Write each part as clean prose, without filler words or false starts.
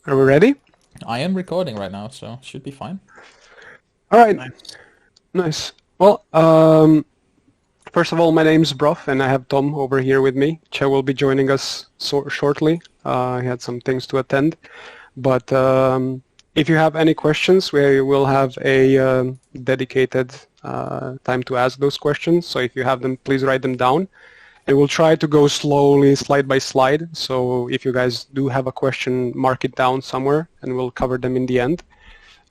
Are we ready? I am recording right now, so should be fine. All right. Nice. Well, first of all, my name's Broff, and I have Tom over here with me. Chev will be joining us shortly. He had some things to attend. But if you have any questions, we will have a dedicated time to ask those questions. So if you have them, please write them down. And we'll try to go slowly, slide by slide. So if you guys do have a question, mark it down somewhere, and we'll cover them in the end.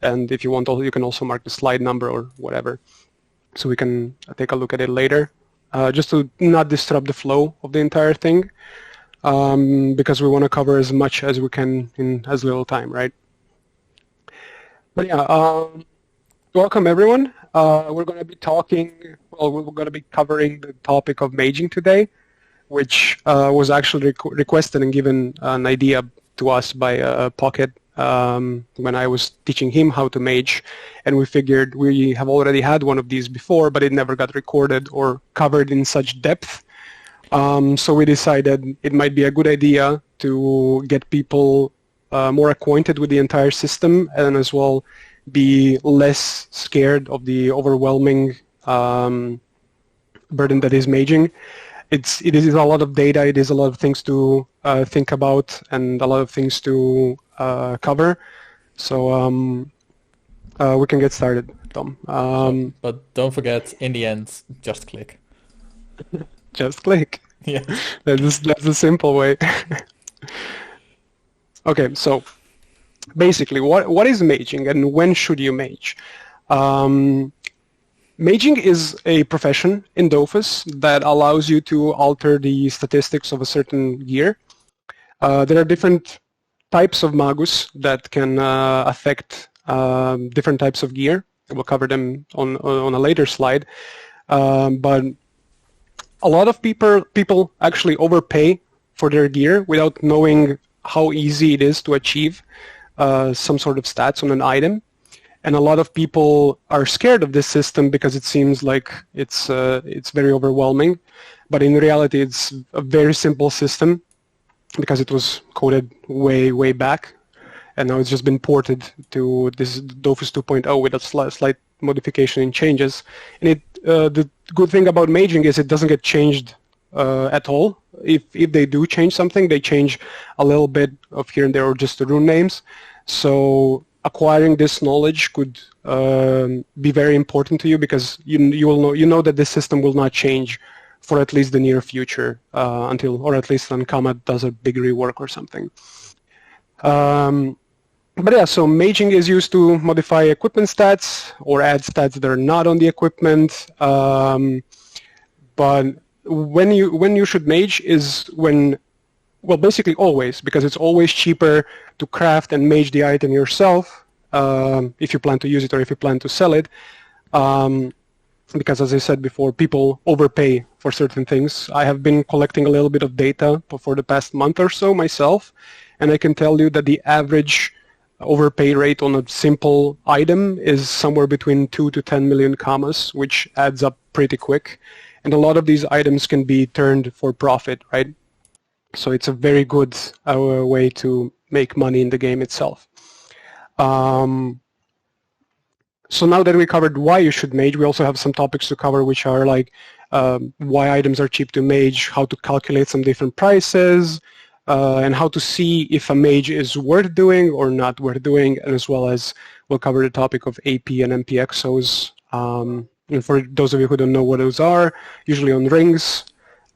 And if you want, you can also mark the slide number or whatever, so we can take a look at it later, just to not disrupt the flow of the entire thing, because we want to cover as much as we can in as little time, right? But yeah, welcome everyone. We're going to be we're going to be covering the topic of maging today, which was actually requested and given an idea to us by Pocket when I was teaching him how to mage, and we figured we have already had one of these before, but it never got recorded or covered in such depth. So we decided it might be a good idea to get people more acquainted with the entire system, and as well be less scared of the overwhelming burden that is maging. It is a lot of data, it is a lot of things to think about, and a lot of things to cover. So we can get started, Tom. But don't forget, in the end, just click. Just click. Yeah. That's the simple way. Okay, so basically, what is maging and when should you mage? Maging is a profession in Dofus that allows you to alter the statistics of a certain gear. There are different types of magus that can affect different types of gear. We'll cover them on a later slide. But a lot of people actually overpay for their gear without knowing how easy it is to achieve some sort of stats on an item. And a lot of people are scared of this system because it seems like it's very overwhelming. But in reality, it's a very simple system because it was coded way back. And now it's just been ported to this Dofus 2.0 with a slight modification and changes. And the good thing about maging is it doesn't get changed at all. If they do change something, they change a little bit of here and there or just the rune names. So acquiring this knowledge could be very important to you because you know that this system will not change for at least the near future or at least Ankama does a big rework or something. But yeah, so maging is used to modify equipment stats or add stats that are not on the equipment. But when you should mage is when, well, basically always, because it's always cheaper to craft and mage the item yourself if you plan to use it or if you plan to sell it. Because as I said before, people overpay for certain things. I have been collecting a little bit of data for the past month or so myself, and I can tell you that the average overpay rate on a simple item is somewhere between 2 to 10 million commas, which adds up pretty quick. And a lot of these items can be turned for profit, right? So it's a very good way to make money in the game itself. So now that we covered why you should mage, we also have some topics to cover which are like why items are cheap to mage, how to calculate some different prices, and how to see if a mage is worth doing or not worth doing, and as well as we'll cover the topic of AP and MPXOs. And for those of you who don't know what those are, usually on rings,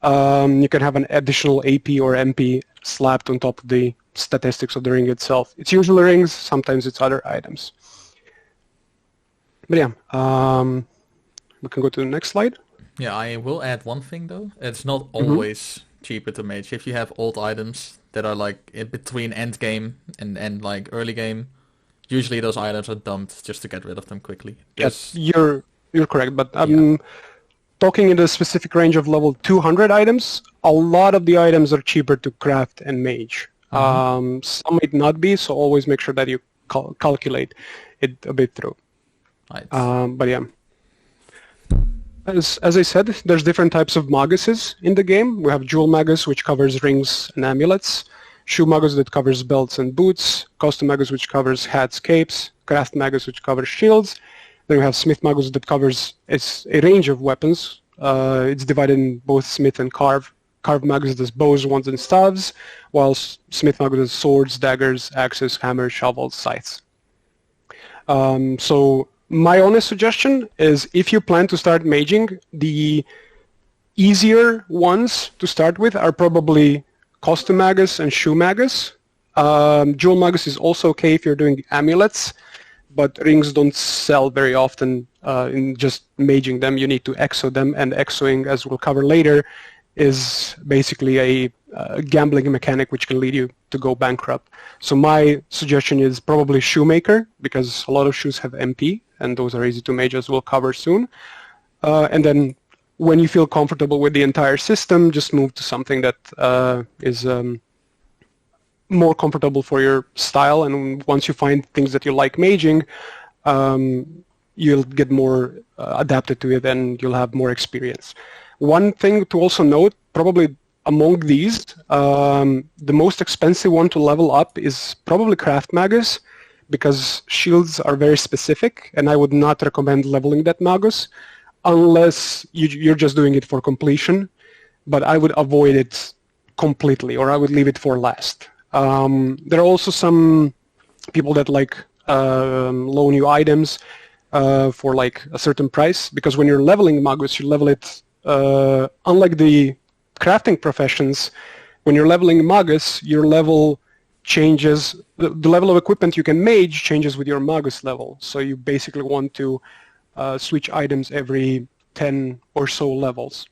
you can have an additional AP or MP slapped on top of the statistics of the ring itself. It's usually rings, sometimes it's other items. But yeah, we can go to the next slide. Yeah, I will add one thing though. It's not always cheaper to mage. If you have old items that are like in between end game and like early game, usually those items are dumped just to get rid of them quickly. Yes, you're correct, but talking in the specific range of level 200 items, a lot of the items are cheaper to craft and mage. Some might not be, so always make sure that you calculate it a bit through. Right. But yeah, as I said, there's different types of maguses in the game. We have Jewel Magus, which covers rings and amulets. Shoe Magus that covers belts and boots, Custom Magus which covers hats, capes, Craft Magus which covers shields. Then we have Smith Magus that covers a range of weapons. It's divided in both Smith and Carve. Carve Magus does bows, wands, and staves, while Smith Magus does swords, daggers, axes, hammers, shovels, scythes. So my honest suggestion is if you plan to start maging, the easier ones to start with are probably Custom Magus and Shoe Magus. Jewel Magus is also okay if you're doing amulets, but rings don't sell very often in just maging them. You need to exo them, and exoing, as we'll cover later, is basically a gambling mechanic which can lead you to go bankrupt. So my suggestion is probably Shoemaker, because a lot of shoes have MP, and those are easy to mage, as we'll cover soon. And then when you feel comfortable with the entire system, just move to something that is more comfortable for your style, and once you find things that you like maging, you'll get more adapted to it and you'll have more experience. One thing to also note, probably among these, the most expensive one to level up is probably Craft Magus, because shields are very specific, and I would not recommend leveling that Magus unless you're just doing it for completion, but I would avoid it completely, or I would leave it for last. There are also some people that like loan you items for like a certain price, because when you're leveling Magus, you level it, unlike the crafting professions, when you're leveling Magus, your level changes, the level of equipment you can mage changes with your Magus level. So you basically want to switch items every 10 or so levels.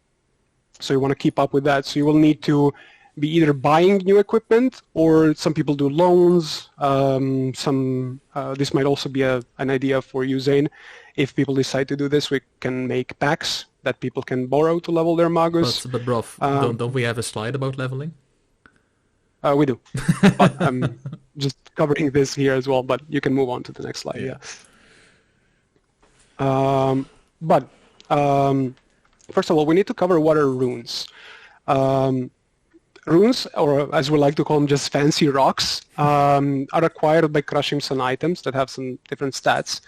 So you want to keep up with that. So you will need to be either buying new equipment, or some people do loans. This might also be an idea for you, Zane. If people decide to do this, we can make packs that people can borrow to level their Magus. But Broff, don't we have a slide about leveling? We do, but I'm just covering this here as well, but you can move on to the next slide, yeah. First of all, we need to cover what are runes. Runes, or as we like to call them, just fancy rocks, are acquired by crushing some items that have some different stats.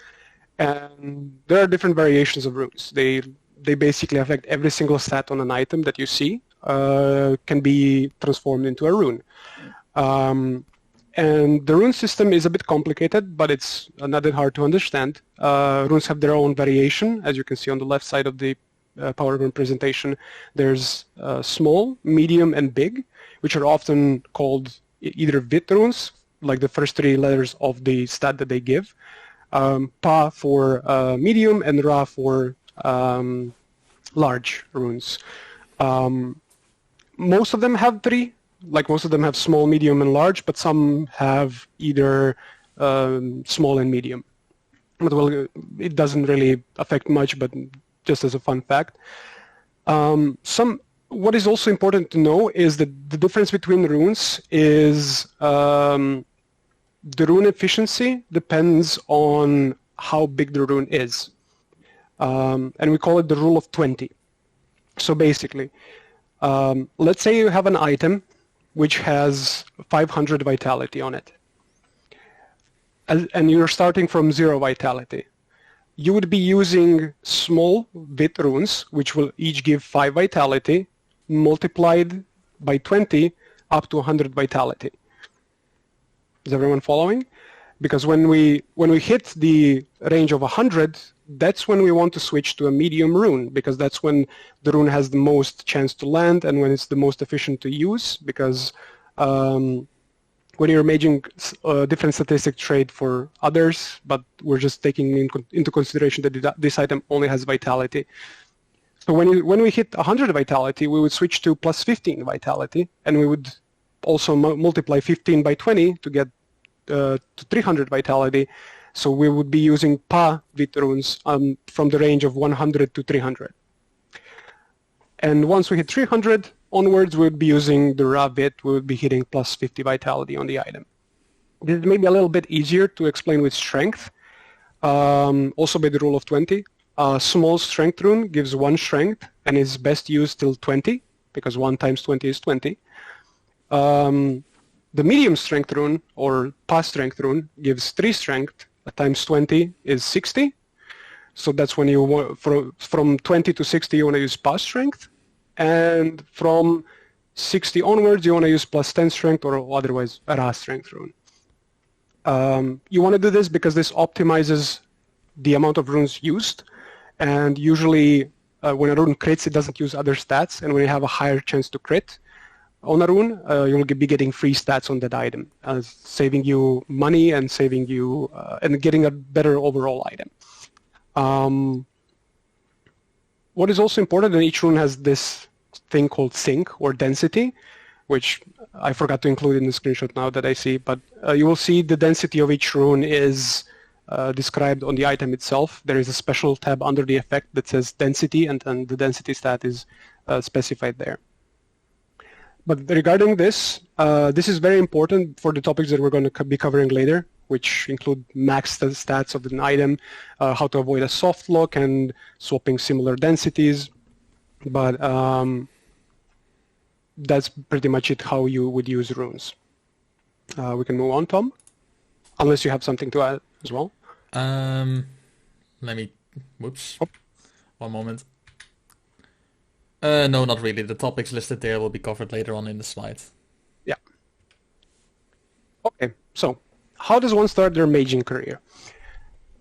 And there are different variations of runes. They basically affect every single stat on an item that you see, can be transformed into a rune. And the rune system is a bit complicated, but it's not that hard to understand. Runes have their own variation. As you can see on the left side of the PowerPoint presentation, there's small, medium, and big, which are often called either Vit runes, like the first three letters of the stat that they give, Pa for medium, and Ra for large runes. Most of them have three, like most of them have small, medium, and large, but some have either small and medium. But well, it doesn't really affect much, but just as a fun fact. What is also important to know is that the difference between runes is the rune efficiency depends on how big the rune is. And we call it the rule of 20. So basically, let's say you have an item which has 500 vitality on it, and you're starting from 0 vitality. You would be using small Vit runes, which will each give 5 vitality, multiplied by 20 up to 100 vitality. Is everyone following? Because when we hit the range of 100, that's when we want to switch to a medium rune, because that's when the rune has the most chance to land and when it's the most efficient to use, because when you're maging different statistic trade for others, but we're just taking into consideration that this item only has vitality. So when we hit 100 vitality, we would switch to plus 15 vitality, and we would also multiply 15 by 20 to get to 300 vitality. So we would be using Pa Vit runes from the range of 100 to 300. And once we hit 300 onwards, we would be using the Ra Vit. We would be hitting plus 50 vitality on the item. This may be a little bit easier to explain with strength, also by the rule of 20. Small strength rune gives 1 strength and is best used till 20, because 1 times 20 is 20. The The medium strength rune, or pass strength rune, gives 3 strength, times 20 is 60. So that's when you want, from 20 to 60 you want to use pass strength, and from 60 onwards you want to use plus 10 strength or otherwise a raw strength rune. You want to do this because this optimizes the amount of runes used, and usually when a rune crits it doesn't use other stats, and when you have a higher chance to crit on a rune, you'll be getting free stats on that item, saving you money and saving you and getting a better overall item. What is also important, and each rune has this thing called sync or density, which I forgot to include in the screenshot now that I see, but you will see the density of each rune is described on the item itself. There is a special tab under the effect that says density, and the density stat is specified there. But regarding this, this is very important for the topics that we're going to be covering later, which include max stats of an item, how to avoid a soft lock, and swapping similar densities. But that's pretty much it, how you would use runes. We can move on, Tom, unless you have something to add as well. Let me... Whoops. Oh. One moment. No, not really. The topics listed there will be covered later on in the slides. Yeah. Okay, so how does one start their maging career?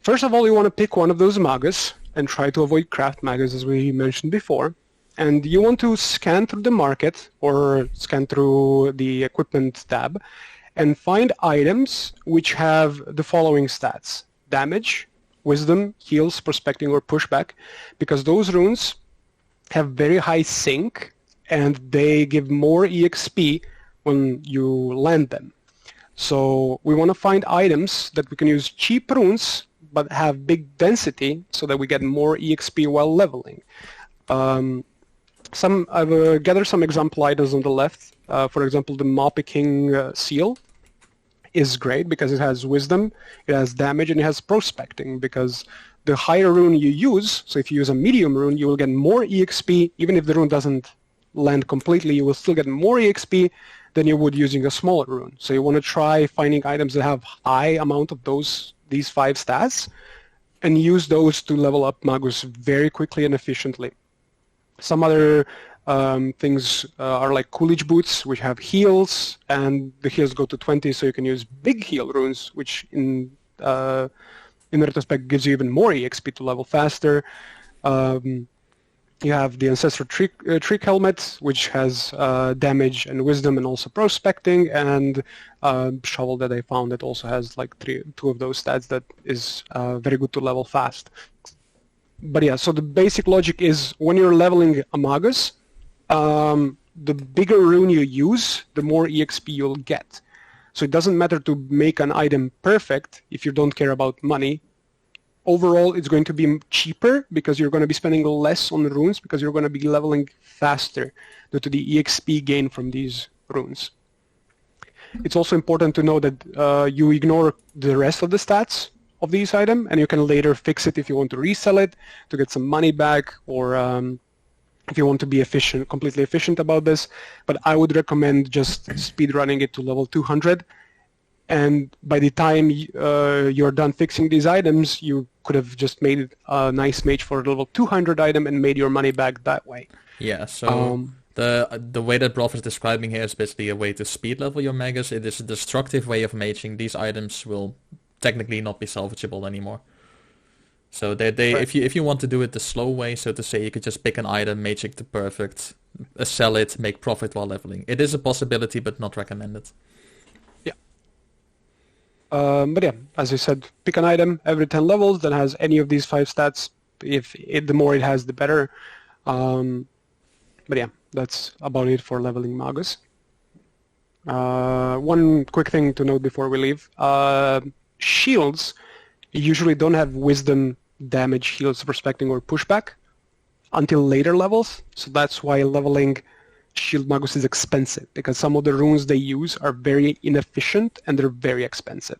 First of all, you want to pick one of those magas and try to avoid craft magas, as we mentioned before. And you want to scan through the market or scan through the equipment tab and find items which have the following stats: damage, wisdom, heals, prospecting, or pushback, because those runes have very high sync and they give more EXP when you land them. So we want to find items that we can use cheap runes but have big density so that we get more EXP while leveling. I've gathered some example items on the left. For example, the Mopicking seal is great because it has wisdom, it has damage, and it has prospecting, because the higher rune you use, so if you use a medium rune, you will get more EXP. Even if the rune doesn't land completely, you will still get more EXP than you would using a smaller rune. So you want to try finding items that have high amount of these 5 stats and use those to level up Magus very quickly and efficiently. Some other things are like Coolidge boots, which have heals, and the heals go to 20, so you can use big heal runes, which in retrospect gives you even more EXP to level faster. You have the Ancestor Trick Helmet, which has damage and wisdom and also prospecting, and Shovel that I found that also has like 2 of those stats that is very good to level fast. But yeah, so the basic logic is when you're leveling a Magus, the bigger rune you use, the more EXP you'll get. So it doesn't matter to make an item perfect if you don't care about money. Overall, it's going to be cheaper because you're going to be spending less on runes because you're going to be leveling faster due to the EXP gain from these runes. It's also important to know that you ignore the rest of the stats of these items, and you can later fix it if you want to resell it to get some money back, or if you want to be efficient, completely efficient about this. But I would recommend just speedrunning it to level 200. And by the time you're done fixing these items, you could have just made a nice mage for a level 200 item and made your money back that way. Yeah, so the way that Broff is describing here is basically a way to speed level your magus. It is a destructive way of maging. These items will technically not be salvageable anymore. So right. If you want to do it the slow way, so to say, you could just pick an item, mage it to perfect, sell it, make profit while leveling. It is a possibility, but not recommended. But yeah, as I said, pick an item every 10 levels that has any of these 5 stats. The more it has, the better. But yeah, that's about it for leveling Magus. One quick thing to note before we leave. Shields usually don't have wisdom, damage, heals, prospecting, or pushback until later levels. So that's why leveling Shield Magus is expensive, because some of the runes they use are very inefficient and they're very expensive.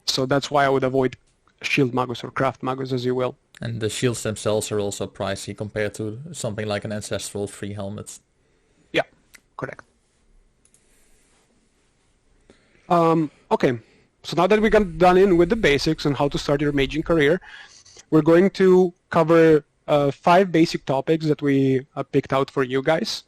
So that's why I would avoid Shield Magus or Craft Magus, as you will. And the shields themselves are also pricey compared to something like an Ancestral free helmet. Yeah, correct. Okay, so now that we got done in with the basics on how to start your maging career, we're going to cover 5 basic topics that we picked out for you guys.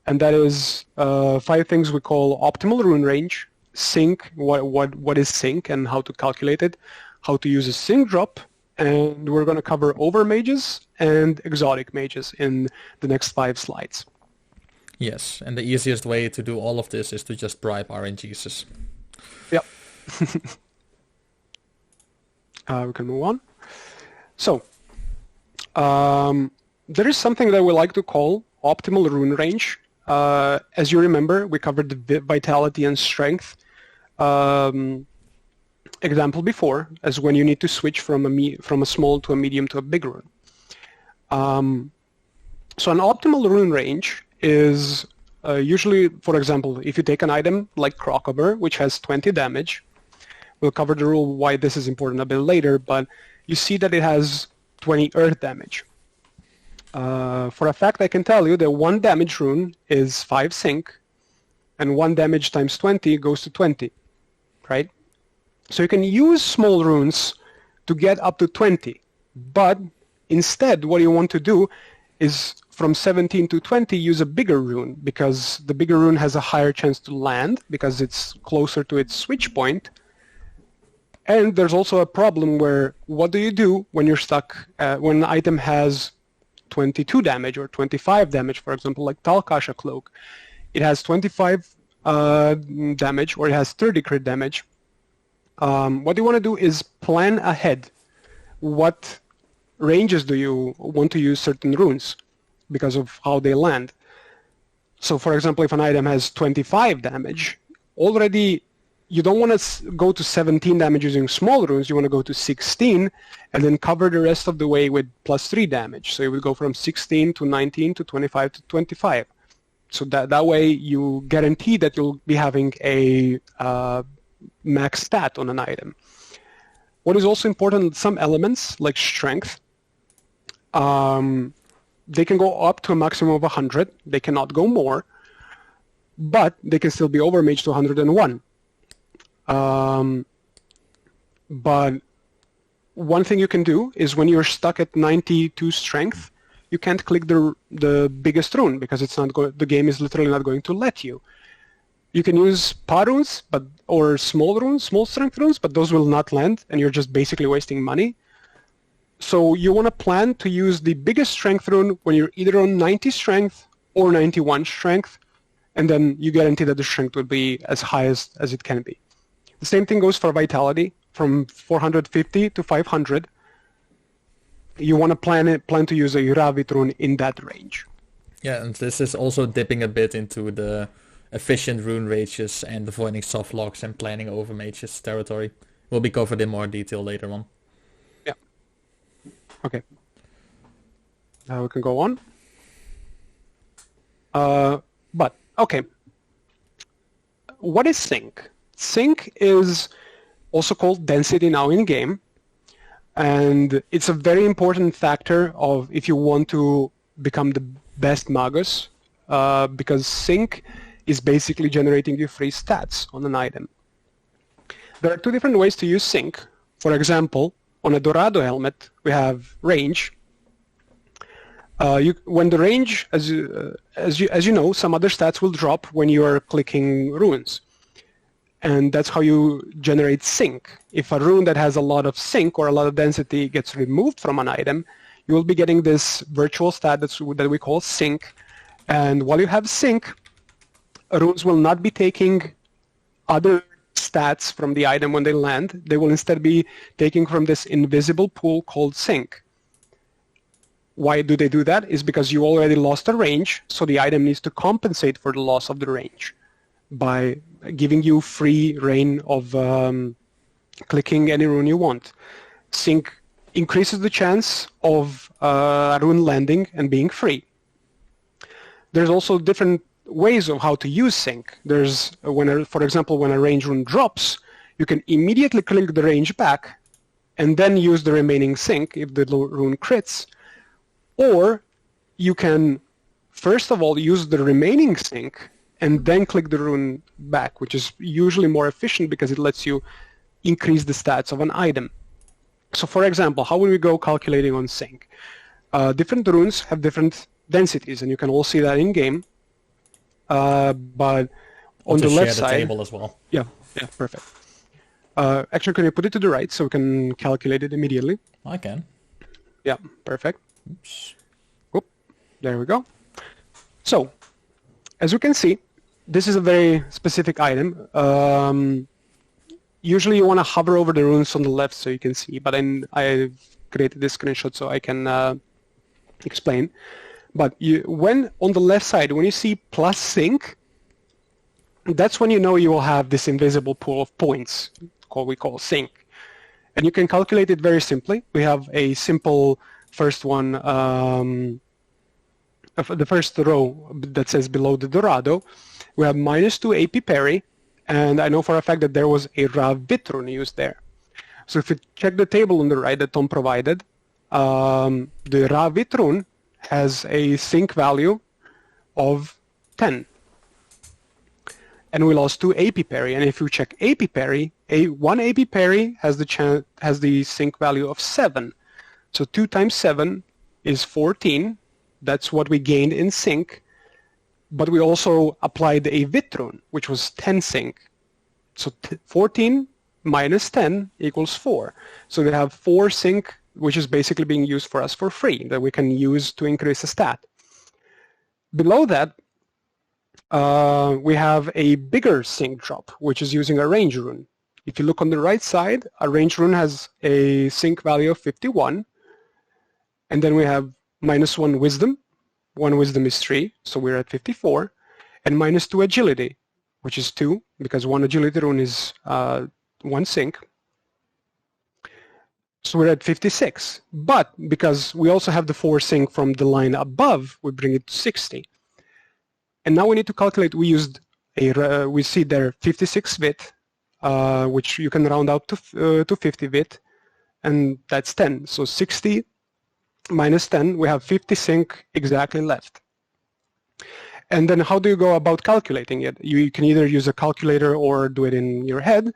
And that is 5 things we call optimal rune range, sync, what is sync and how to calculate it, how to use a sync drop, and we're going to cover overmages and exotic mages in the next 5 slides. Yes, and the easiest way to do all of this is to just bribe RNGs. Yep. We can move on. So, there is something that we like to call optimal rune range. As you remember, we covered the vitality and strength example before, as when you need to switch from a small to a medium to a big rune. So an optimal rune range is usually, for example, if you take an item like Crocover, which has 20 damage, we'll cover the rule why this is important a bit later, but you see that it has 20 earth damage. For a fact, I can tell you that 1 damage rune is 5 sync, and 1 damage times 20 goes to 20, right? So you can use small runes to get up to 20, but instead what you want to do is from 17 to 20 use a bigger rune, because the bigger rune has a higher chance to land because it's closer to its switch point. And there's also a problem where what do you do when you're stuck, when an item has 22 damage or 25 damage, for example, like Talkasha Cloak. It has 25 damage, or it has 30 crit damage. What you want to do is plan ahead. What ranges do you want to use certain runes because of how they land? So, for example, if an item has 25 damage, already you don't want to go to 17 damage using small runes. You want to go to 16 and then cover the rest of the way with plus 3 damage. So you would go from 16 to 19 to 25 to 25. So that way you guarantee that you'll be having a max stat on an item. What is also important, some elements like strength, they can go up to a maximum of 100. They cannot go more, but they can still be overmage to 101. But one thing you can do is when you're stuck at 92 strength, you can't click the biggest rune because it's not the game is literally not going to let you. You can use PA runes, or small runes, small strength runes, but those will not land, and you're just basically wasting money. So you want to plan to use the biggest strength rune when you're either on 90 strength or 91 strength, and then you guarantee that the strength will be as high as it can be. The same thing goes for vitality, from 450 to 500. You want to plan to use a Yuravit rune in that range. Yeah, and this is also dipping a bit into the efficient rune ranges and avoiding softlocks and planning overmages territory. Will be covered in more detail later on. Yeah. Okay. Now we can go on. But, okay. What is sync? Sync is also called density now in game, and it's a very important factor of if you want to become the best Magus, because sync is basically generating you free stats on an item. There are 2 different ways to use sync. For example, on a Dorado helmet, we have range. When the range, as you know, some other stats will drop when you are clicking runes. And that's how you generate sync. If a rune that has a lot of sync or a lot of density gets removed from an item, you will be getting this virtual stat that we call sync. And while you have sync, runes will not be taking other stats from the item when they land. They will instead be taking from this invisible pool called sync. Why do they do that? Is because you already lost a range, so the item needs to compensate for the loss of the range by giving you free reign of clicking any rune you want. Sync increases the chance of a rune landing and being free. There's also different ways of how to use sync. There's, for example, when a range rune drops, you can immediately click the range back and then use the remaining sync if the rune crits. Or you can, first of all, use the remaining sync and then click the rune back, which is usually more efficient because it lets you increase the stats of an item. So for example, how would we go calculating on sync? Different runes have different densities, and you can all see that in game. But on the left side, table as well. Yeah, perfect. Actually, can you put it to the right so we can calculate it immediately? I can. Yeah, perfect. Oops. Oop, there we go. So, as you can see, this is a very specific item. Usually you want to hover over the runes on the left so you can see, but I've created this screenshot so I can explain. But when on the left side, when you see plus sync, that's when you know you will have this invisible pool of points, we call sync. And you can calculate it very simply. We have a simple first one, the first row that says below the Dorado. We have -2 AP parry, and I know for a fact that there was a Ra Vitrun used there. So if you check the table on the right that Tom provided, the Ra Vitrun has a sync value of 10. And we lost 2 AP parry. And if you check AP parry, one AP parry has the sync value of 7. So 2 times 7 is 14. That's what we gained in sync. But we also applied a Vitrun, which was 10 sync. So 14 minus 10 equals 4. So we have 4 sync, which is basically being used for us for free, that we can use to increase the stat. Below that, we have a bigger sync drop, which is using a range rune. If you look on the right side, a range rune has a sync value of 51. And then we have -1 wisdom. 1 wisdom is 3, so we're at 54. And -2 agility, which is 2, because 1 agility rune is 1 sync. So we're at 56. But because we also have the 4 sync from the line above, we bring it to 60. And now we need to calculate. We used we see there 56 vit, which you can round out to 50 vit, and that's 10. So 60 minus 10, we have 50 sync exactly left. And then how do you go about calculating it? You can either use a calculator or do it in your head,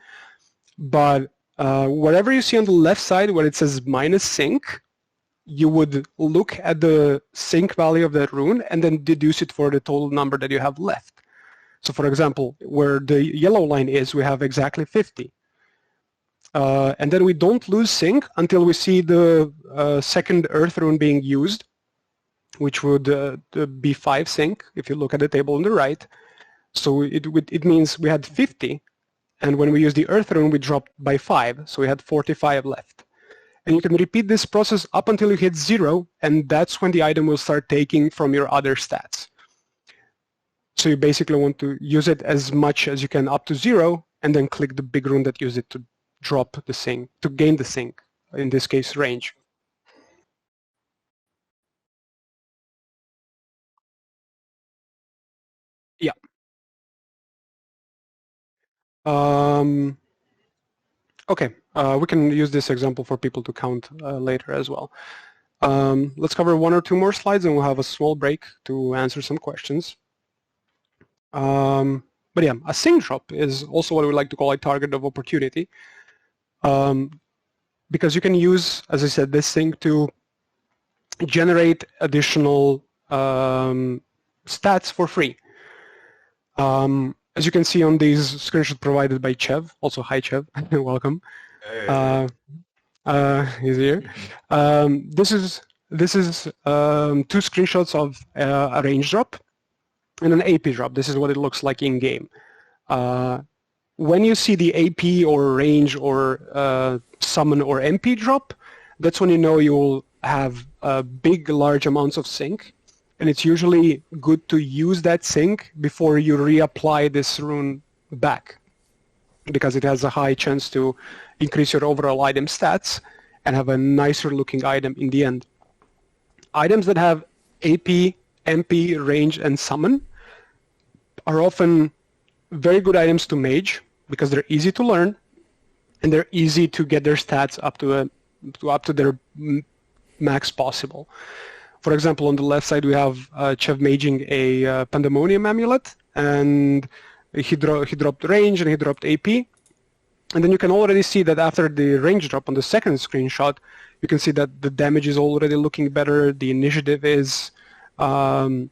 but wherever you see on the left side where it says minus sync, you would look at the sync value of that rune and then deduce it for the total number that you have left. So for example, where the yellow line is, we have exactly 50. And then we don't lose sync until we see the second earth rune being used, which would be 5 sync if you look at the table on the right. So it means we had 50, and when we use the earth rune, we dropped by 5, so we had 45 left. And you can repeat this process up until you hit 0, and that's when the item will start taking from your other stats. So you basically want to use it as much as you can up to 0, and then click the big rune that uses it to drop the sync, to gain the sync, in this case range. Yeah. Okay, we can use this example for people to count later as well. Let's cover 1 or 2 more slides and we'll have a small break to answer some questions. But yeah, a sync drop is also what we like to call a target of opportunity, because you can use, as I said, this sync to generate additional stats for free. As you can see on these screenshots provided by Chev, also hi Chev, welcome. Hey. He's here. This is 2 screenshots of a range drop and an AP drop. This is what it looks like in game. When you see the AP or range or summon or MP drop, that's when you know you will have big, large amounts of sync. And it's usually good to use that sync before you reapply this rune back, because it has a high chance to increase your overall item stats and have a nicer looking item in the end. Items that have AP, MP, range, and summon are often very good items to Mage because they're easy to learn and they're easy to get their stats up to their max possible. For example, on the left side we have Chev Maging a Pandemonium Amulet, and he dropped range and he dropped AP. And then you can already see that after the range drop on the second screenshot, you can see that the damage is already looking better, the initiative is. So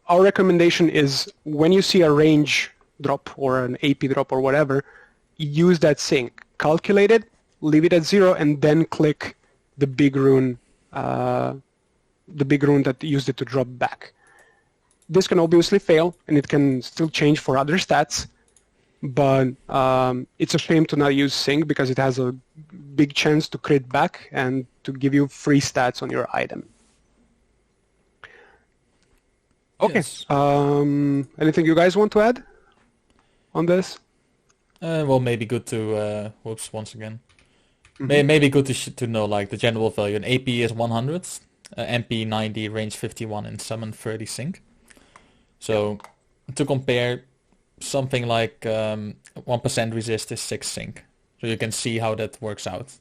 our recommendation is when you see a range drop or an AP drop or whatever, use that sync. Calculate it, leave it at 0, and then click the big rune that used it to drop back. This can obviously fail, and it can still change for other stats, but it's a shame to not use sync because it has a big chance to crit back and to give you free stats on your item. Okay. Yes. Anything you guys want to add on this? Well, maybe good to whoops once again. Maybe good to know like the general value. An AP is 100, MP 90, range 51, and summon 30 sync. So to compare, something like 1% resist is 6 sync. So you can see how that works out.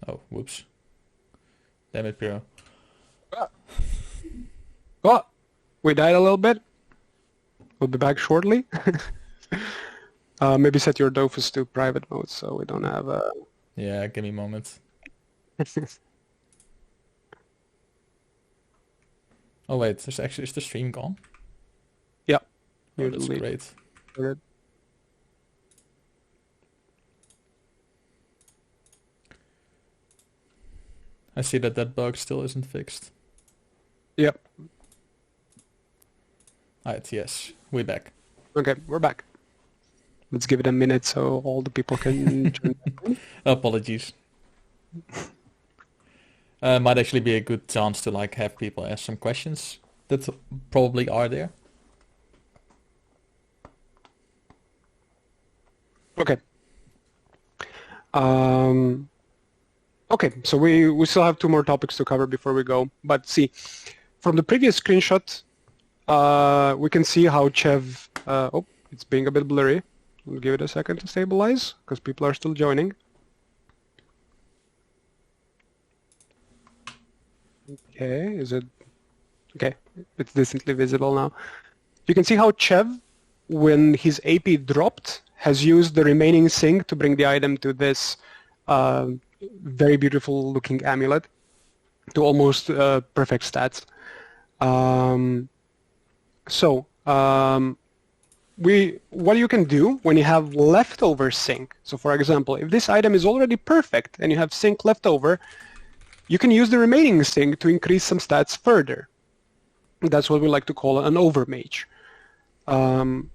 Oh, whoops. Damn it, Piro. Oh, we died a little bit. We'll be back shortly. Maybe set your Dofus to private mode so we don't have a... Yeah, give me a moment. Oh wait, is the stream gone? Yeah. Oh, that's great. Good. I see that bug still isn't fixed. Yep. Alright, yes, we're back. Okay, we're back. Let's give it a minute so all the people can join back. Apologies. Might actually be a good chance to like have people ask some questions that probably are there. Okay. Okay, so we still have 2 more topics to cover before we go. But see, from the previous screenshot, we can see how Chev... oh, it's being a bit blurry. We'll give it a second to stabilize, because people are still joining. Okay, is it... Okay, it's decently visible now. You can see how Chev, when his AP dropped, has used the remaining sync to bring the item to this very beautiful looking amulet, to almost perfect stats. What you can do when you have leftover sync, so for example, if this item is already perfect and you have sync left over, you can use the remaining sync to increase some stats further. That's what we like to call an Overmage. An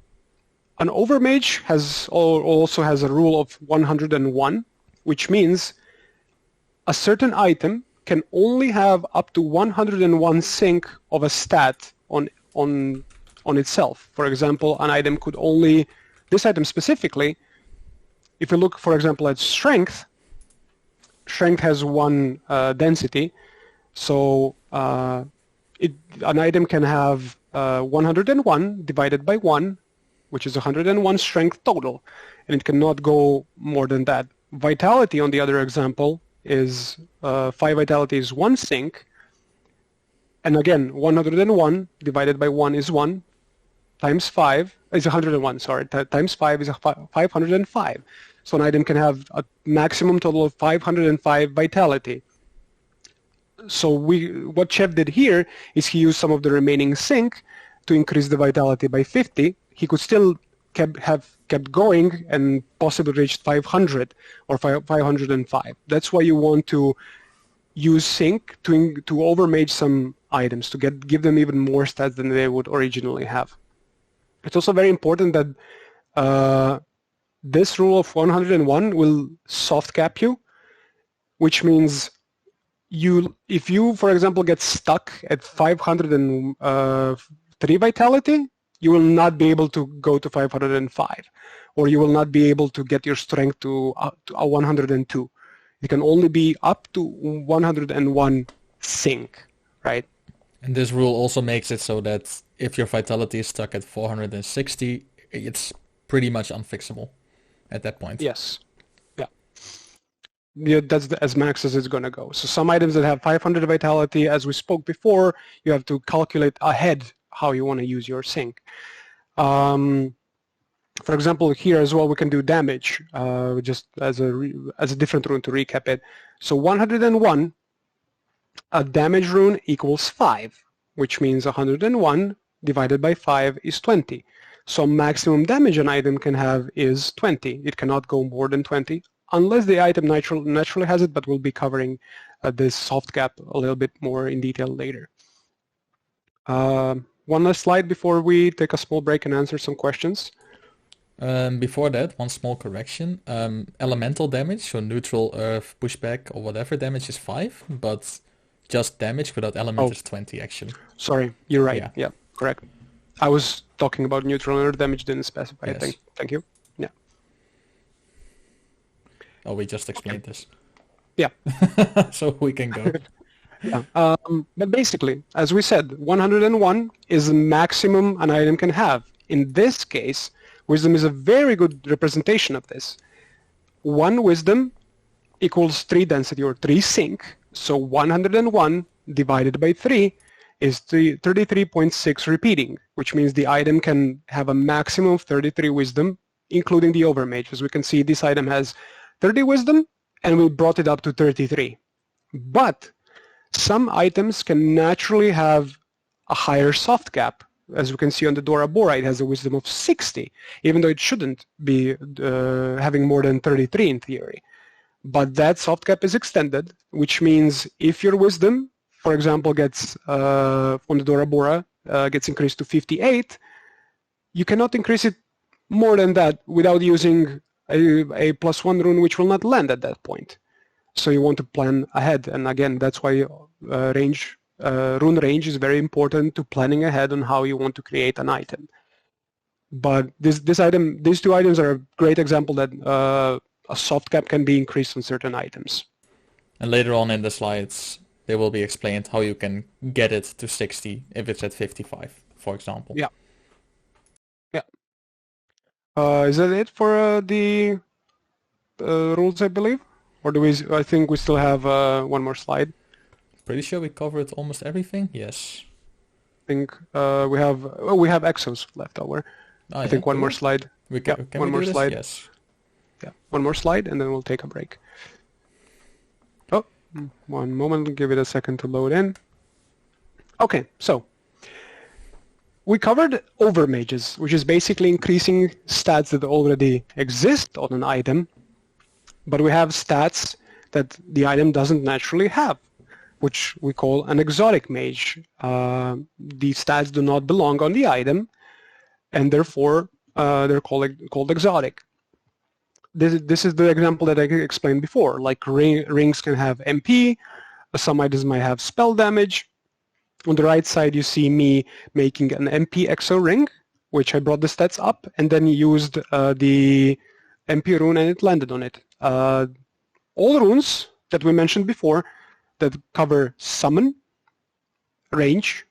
Overmage also has a rule of 101, which means a certain item can only have up to 101 sync of a stat on itself. For example, an item could only, this item specifically, if you look, for example, at strength has 1 density, so an item can have 101 divided by 1, which is 101 strength total, and it cannot go more than that. Vitality, on the other example, is 5 vitality is 1 sync, and again, 101 divided by 1 is 1, times 5 is 101, sorry, times 5 is 505. So an item can have a maximum total of 505 vitality. So what Chev did here is he used some of the remaining sync to increase the vitality by 50. He could still have kept going and possibly reached 500 or 505. That's why you want to use sync to overmage some items, to give them even more stats than they would originally have. It's also very important that this rule of 101 will soft cap you, which means if you, for example, get stuck at 503 vitality, you will not be able to go to 505, or you will not be able to get your strength to a 102. It can only be up to 101 sync, right? And this rule also makes it so that if your vitality is stuck at 460, it's pretty much unfixable at that point. Yes. Yeah, that's as max as it's going to go. So some items that have 500 vitality, as we spoke before, you have to calculate ahead how you want to use your sync. For example, here as well, we can do damage, just as a different rune to recap it. So 101, a damage rune equals 5, which means 101 divided by 5 is 20. So maximum damage an item can have is 20. It cannot go more than 20, unless the item naturally has it, but we'll be covering this soft cap a little bit more in detail later. One last slide before we take a small break and answer some questions. Before that, one small correction. Elemental damage, so neutral, earth, pushback, or whatever damage is 5, but just damage without element is 20 actually. Sorry, you're right. Yeah, correct. I was talking about neutral and earth damage, didn't specify. Yes. Thank you. Yeah. Oh, we just explained this. Yeah. So we can go. Yeah. But basically, as we said, 101 is the maximum an item can have. In this case, wisdom is a very good representation of this. 1 wisdom equals 3 density or 3 sync. So 101 divided by 3 is 33.6 repeating, which means the item can have a maximum of 33 wisdom, including the Overmage. As we can see, this item has 30 wisdom, and we brought it up to 33. But some items can naturally have a higher soft cap. As we can see on the Dora Bora, it has a wisdom of 60, even though it shouldn't be having more than 33 in theory. But that soft cap is extended, which means if your wisdom, for example, gets on the Dora Bora gets increased to 58, you cannot increase it more than that without using a +1 rune, which will not land at that point. So you want to plan ahead, and again, that's why rune range is very important to planning ahead on how you want to create an item. But these two items are a great example that a soft cap can be increased on certain items. And later on in the slides, they will be explained how you can get it to 60 if it's at 55, for example. Yeah. Yeah. Is that it for the rules, I believe? Or do we? I think we still have one more slide. Pretty sure we covered almost everything. Yes. I think we have exos left over. I think one more slide. Can one more slide. Yes. Yeah, one more slide, and then we'll take a break. Oh, one moment. Give it a second to load in. Okay, so we covered overmages, which is basically increasing stats that already exist on an item, but we have stats that the item doesn't naturally have, which we call an exotic mage. These stats do not belong on the item, and therefore they're called exotic. This is the example that I explained before. Like rings can have MP, some items might have spell damage. On the right side, you see me making an MP exo ring, which I brought the stats up, and then used the MP rune, and it landed on it. All runes that we mentioned before that cover summon, range,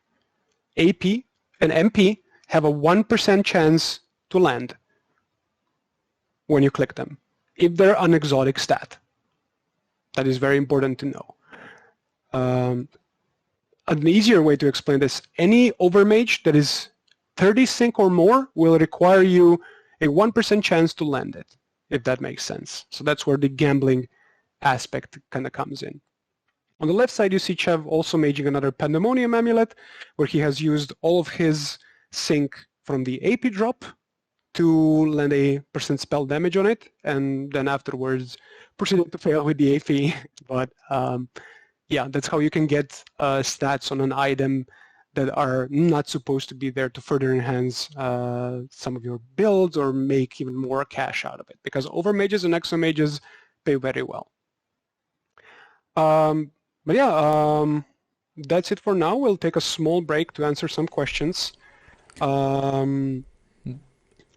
AP, and MP have a 1% chance to land when you click them, if they're an exotic stat. That is very important to know. An easier way to explain this, any overmage that is 30 sync or more will require you a 1% chance to land it, if that makes sense. So that's where the gambling aspect kind of comes in. On the left side, you see Chev also maging another Pandemonium Amulet, where he has used all of his sync from the AP drop to land a % spell damage on it, and then afterwards proceeded to fail with the AP. But yeah, that's how you can get stats on an item that are not supposed to be there to further enhance some of your builds or make even more cash out of it, because overmages and exomages pay very well. But yeah, that's it for now. We'll take a small break to answer some questions.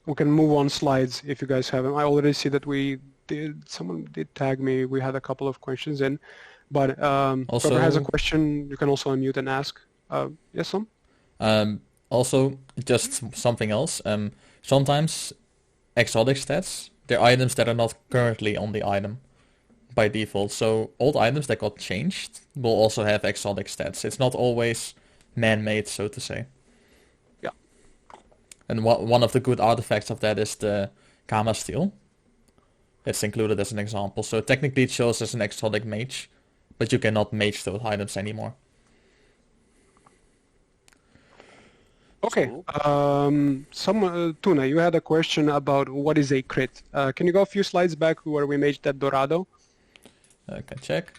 We can move on slides if you guys have them. I already see that someone did tag me. We had a couple of questions in, but whoever has a question, you can also unmute and ask. Yes, Tom? Also, just something else. Sometimes exotic stats, they're items that are not currently on the item by default. So old items that got changed will also have exotic stats. It's not always man-made, so to say. And one of the good artifacts of that is the Kama Steel. It's included as an example. So technically it shows as an exotic mage, but you cannot mage those items anymore. Okay. Tuna, you had a question about what is a crit. Can you go a few slides back where we made that Dorado? I can check.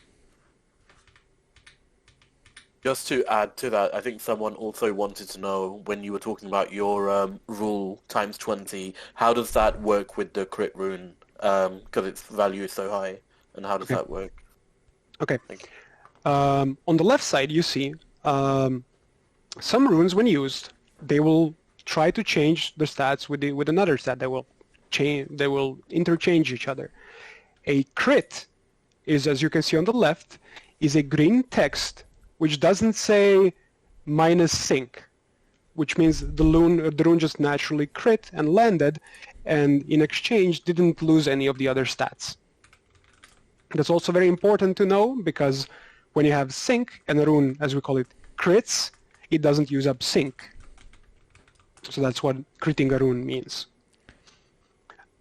Just to add to that, I think someone also wanted to know when you were talking about your rule times 20, how does that work with the crit rune? Because its value is so high, and how does that work? Okay. Thank you. On the left side, you see some runes, when used, they will try to change the stats with another stat. They will interchange each other. A crit is, as you can see on the left, is a green text which doesn't say minus sync, which means the rune just naturally crit and landed, and in exchange didn't lose any of the other stats. That's also very important to know, because when you have sync and a rune, as we call it, crits, it doesn't use up sync. So that's what critting a rune means.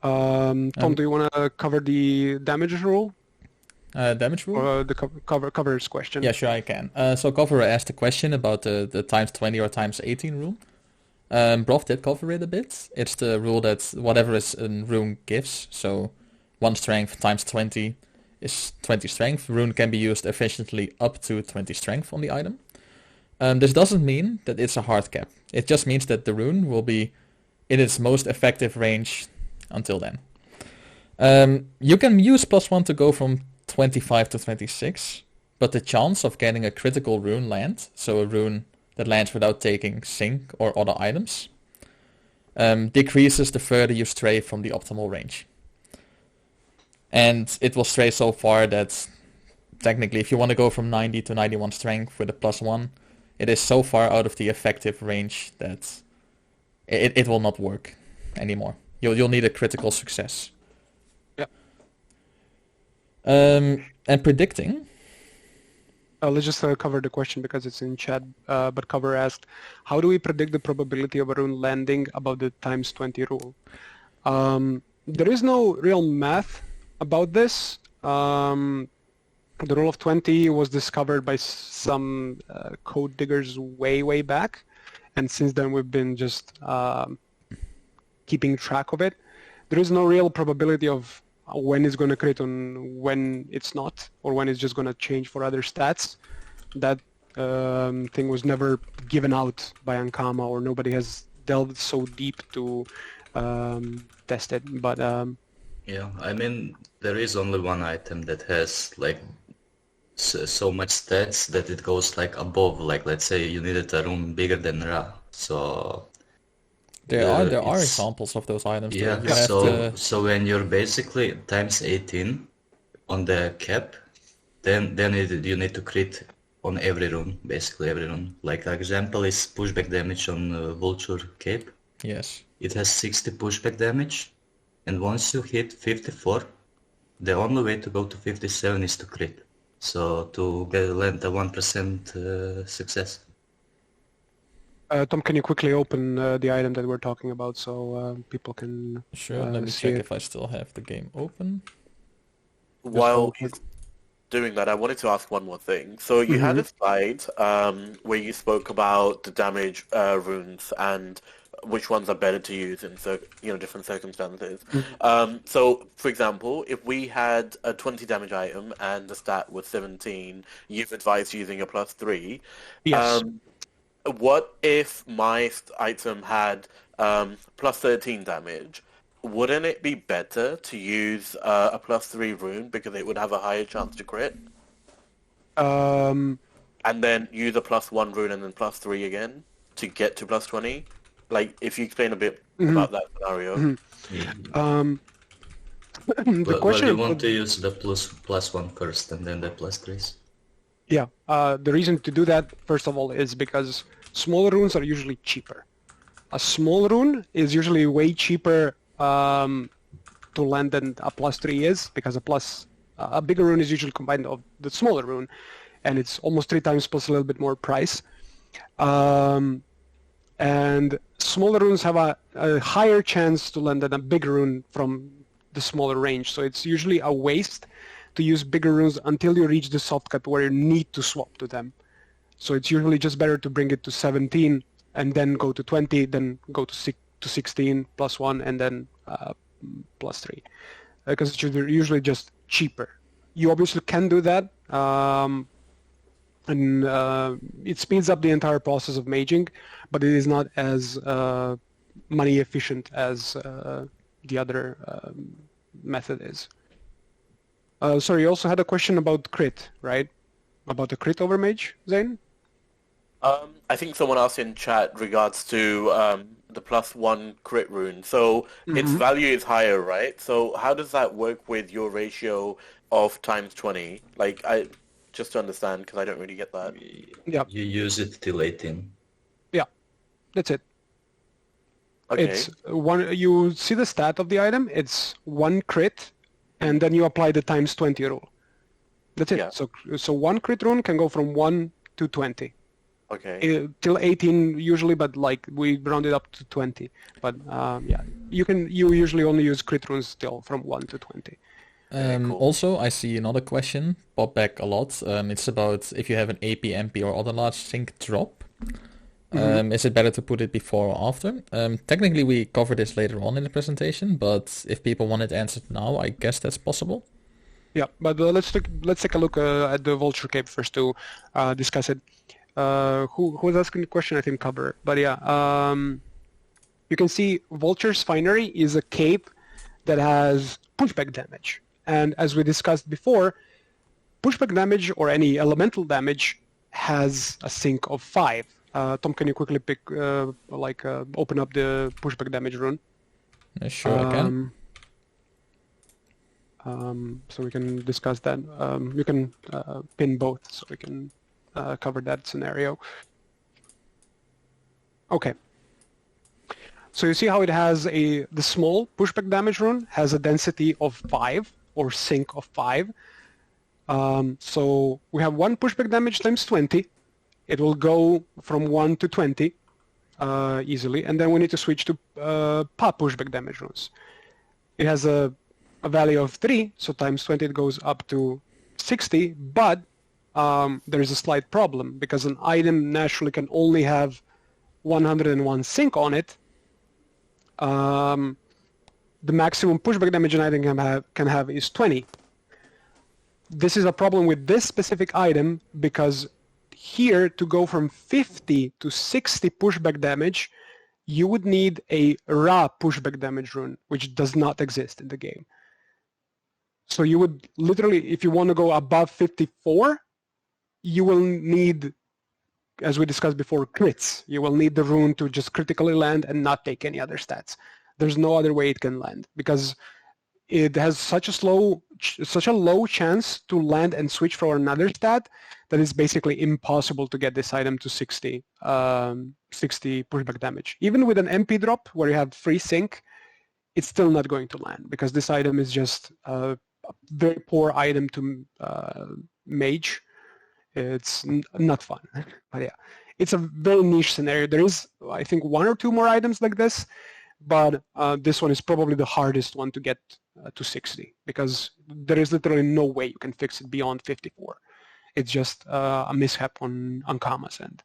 Tom, do you want to cover the damage rule? Damage rule? Or the cover's question? Yeah, sure, I can. So Cover asked a question about the times 20 or times 18 rule. Broff did cover it a bit. It's the rule that whatever is a rune gives, so 1 strength times 20 is 20 strength. Rune can be used efficiently up to 20 strength on the item. This doesn't mean that it's a hard cap. It just means that the rune will be in its most effective range until then. You can use +1 to go from 25 to 26, but the chance of getting a critical rune land, so a rune that lands without taking sync or other items, decreases the further you stray from the optimal range. And it will stray so far that technically if you want to go from 90 to 91 strength with a +1, it is so far out of the effective range that it will not work anymore. You'll need a critical success. Yeah. And predicting. Let's just cover the question because it's in chat. But Cover asked, how do we predict the probability of a rune landing above the times 20 rule? There is no real math about this. The rule of 20 was discovered by some code diggers way back, and since then we've been just keeping track of it. There is no real probability of when it's going to crit and when it's not, or when it's just going to change for other stats. That thing was never given out by Ankama, or nobody has delved so deep to test it. But yeah, I mean, there is only one item that has like so much stats that it goes like above, like let's say you needed a room bigger than Ra. So there are examples of those items. Yeah, so when you're basically times 18 on the cap, then you need to crit on every rune, basically every rune. Like example is pushback damage on Vulture Cape. Yes. It has 60 pushback damage, and once you hit 54, the only way to go to 57 is to crit. So to land a 1% success. Tom, can you quickly open the item that we're talking about so people can Sure, let me check if I still have the game open. While he's doing that, I wanted to ask one more thing. So you had a slide where you spoke about the damage runes and which ones are better to use in different circumstances. So, for example, if we had a 20 damage item and the stat was 17, you've advised using a +3. Yes. What if my item had +13 damage? Wouldn't it be better to use a +3 rune because it would have a higher chance to crit? And then use a +1 rune and then +3 again to get to +20? Like, if you explain a bit about that scenario. The question you want to use the +1 first and then the +3s? Yeah, the reason to do that, first of all, is because small runes are usually cheaper. A small rune is usually way cheaper to land than a +3 is, because a bigger rune is usually combined of the smaller rune, and it's almost 3 times plus a little bit more price. and smaller runes have a higher chance to land than a bigger rune from the smaller range. So it's usually a waste to use bigger runes until you reach the soft cut where you need to swap to them. So it's usually just better to bring it to 17 and then go to 20, then go to 16 plus 1 and then plus 3. Because it's usually just cheaper. You obviously can do that, and it speeds up the entire process of maging, but it is not as money efficient as the other method is. Sorry, you also had a question about crit, right? About the crit Overmage, Zane? I think someone asked in chat regards to the +1 crit rune. So its value is higher, right? So how does that work with your ratio of times 20? Like, just to understand, because I don't really get that. Yeah. You use it till 18. Yeah, that's it. Okay. It's one. You see the stat of the item. It's 1 crit, and then you apply the times 20 rule. That's it. Yeah. So 1 crit rune can go from 1 to 20. Okay. Till 18 usually, but like we round it up to 20. But yeah, you usually only use crit runes still from 1 to 20. Cool. Also, I see another question pop back a lot. It's about if you have an AP, MP, or other large sync drop. Is it better to put it before or after? Technically, we cover this later on in the presentation, but if people want it answered now, I guess that's possible. Yeah, but let's take a look at the Vulture Cape first to discuss it. Who was asking the question? I think cover. But yeah, you can see Vulture's Finery is a cape that has pushback damage. And as we discussed before, pushback damage or any elemental damage has a sink of 5. Tom, can you quickly open up the pushback damage rune? Sure, I can. So we can discuss that. You can pin both so we can cover that scenario. Okay. So you see how it has the small pushback damage rune has a density of 5 or sink of 5. So we have 1 pushback damage times 20. It will go from 1 to 20 easily, and then we need to switch to pop pushback damage runes. It has a value of 3, so times 20 it goes up to 60, but there is a slight problem because an item naturally can only have 101 sink on it. The maximum pushback damage an item can have is 20. This is a problem with this specific item because here to go from 50 to 60 pushback damage, you would need a raw pushback damage rune, which does not exist in the game. So you would literally, if you want to go above 54, you will need, as we discussed before, crits. You will need the rune to just critically land and not take any other stats. There's no other way it can land because it has such a low chance to land and switch for another stat that it's basically impossible to get this item to 60 pushback damage. Even with an MP drop where you have free sync, it's still not going to land because this item is just a very poor item to mage. It's not fun, but yeah, it's a very niche scenario. There is, I think, 1 or 2 more items like this, but this one is probably the hardest one to get to 60 because there is literally no way you can fix it beyond 54. It's just a mishap on Kama's end.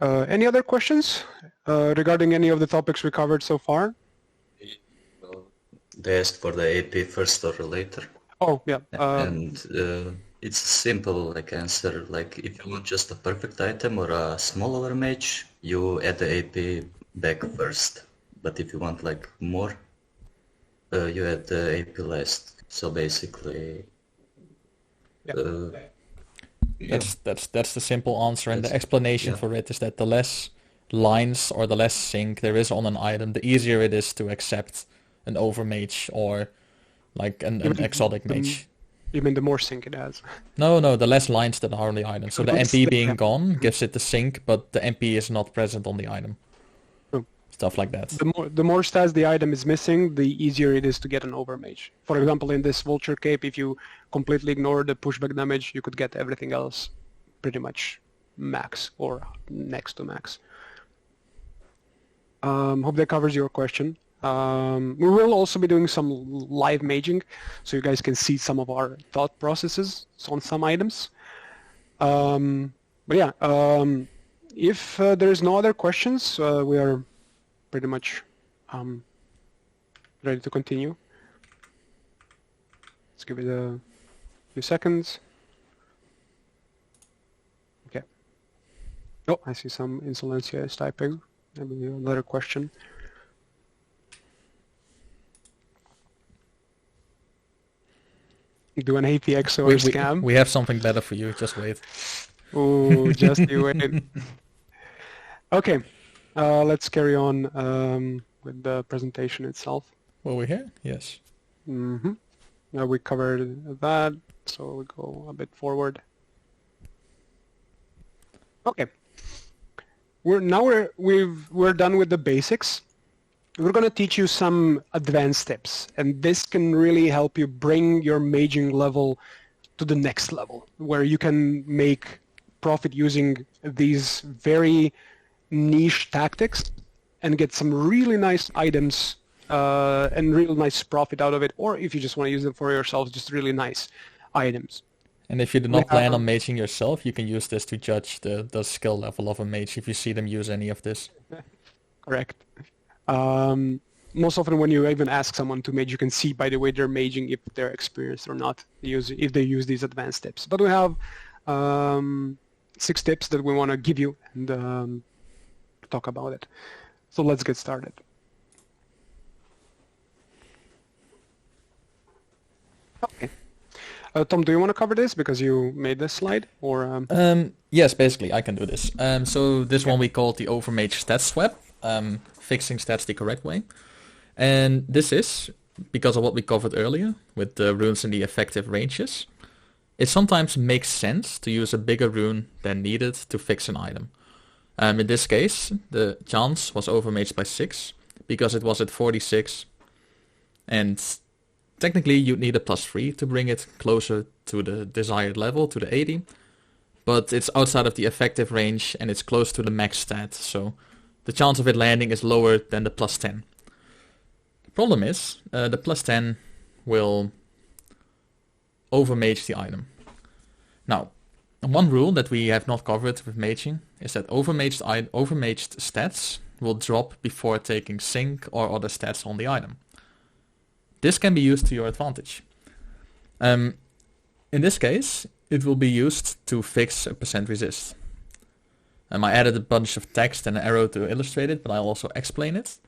Any other questions regarding any of the topics we covered so far? They asked for the AP first or later. Oh, yeah. And it's simple answer. Like if you want just a perfect item or a small Overmage, you add the AP back first. But if you want more, you add the AP last. So basically, that's the simple answer, and the explanation for it is that the less lines or the less sync there is on an item, the easier it is to accept an Overmage or an exotic mage. You mean the more sync it has? No, the less lines that are on the item. So the MP being gone gives it the sync, but the MP is not present on the item. stuff like that. The more stats the item is missing, the easier it is to get an Overmage. For example, in this Vulture Cape, if you completely ignore the pushback damage, you could get everything else pretty much max or next to max. Hope that covers your question. We will also be doing some live maging, so you guys can see some of our thought processes on some items. But yeah, if there's no other questions, we are pretty much ready to continue. Let's give it a few seconds. Okay. Oh, I see some Insolencia is typing. Maybe another question. Do an APX or scam? We have something better for you. Just wait. Oh, just you wait. Okay, let's carry on with the presentation itself. Were we here? Yes. Mm-hmm. Now we covered that, so we go a bit forward. Okay. We're done with the basics. We're going to teach you some advanced tips, and this can really help you bring your maging level to the next level, where you can make profit using these very niche tactics and get some really nice items and real nice profit out of it, or if you just want to use them for yourselves, just really nice items. And if you do not plan on maging yourself, you can use this to judge the skill level of a mage if you see them use any of this. Correct. Most often when you even ask someone to mage, you can see by the way they're maging if they're experienced or not, if they use these advanced tips. But we have 6 tips that we want to give you and talk about it. So let's get started. Okay. Tom, do you want to cover this because you made this slide, or? Yes, basically I can do this. So this one we call the Overmage stats swap, fixing stats the correct way, and this is because of what we covered earlier with the runes in the effective ranges. It sometimes makes sense to use a bigger rune than needed to fix an item. In this case, the chance was overmaged by 6 because it was at 46, and technically you'd need a +3 to bring it closer to the desired level, to the 80, but it's outside of the effective range and it's close to the max stat, so the chance of it landing is lower than the +10. The problem is, the +10 will overmage the item. Now, one rule that we have not covered with maging is that overmaged stats will drop before taking sync or other stats on the item. This can be used to your advantage. In this case, it will be used to fix a % resist. I added a bunch of text and an arrow to illustrate it, but I'll also explain it.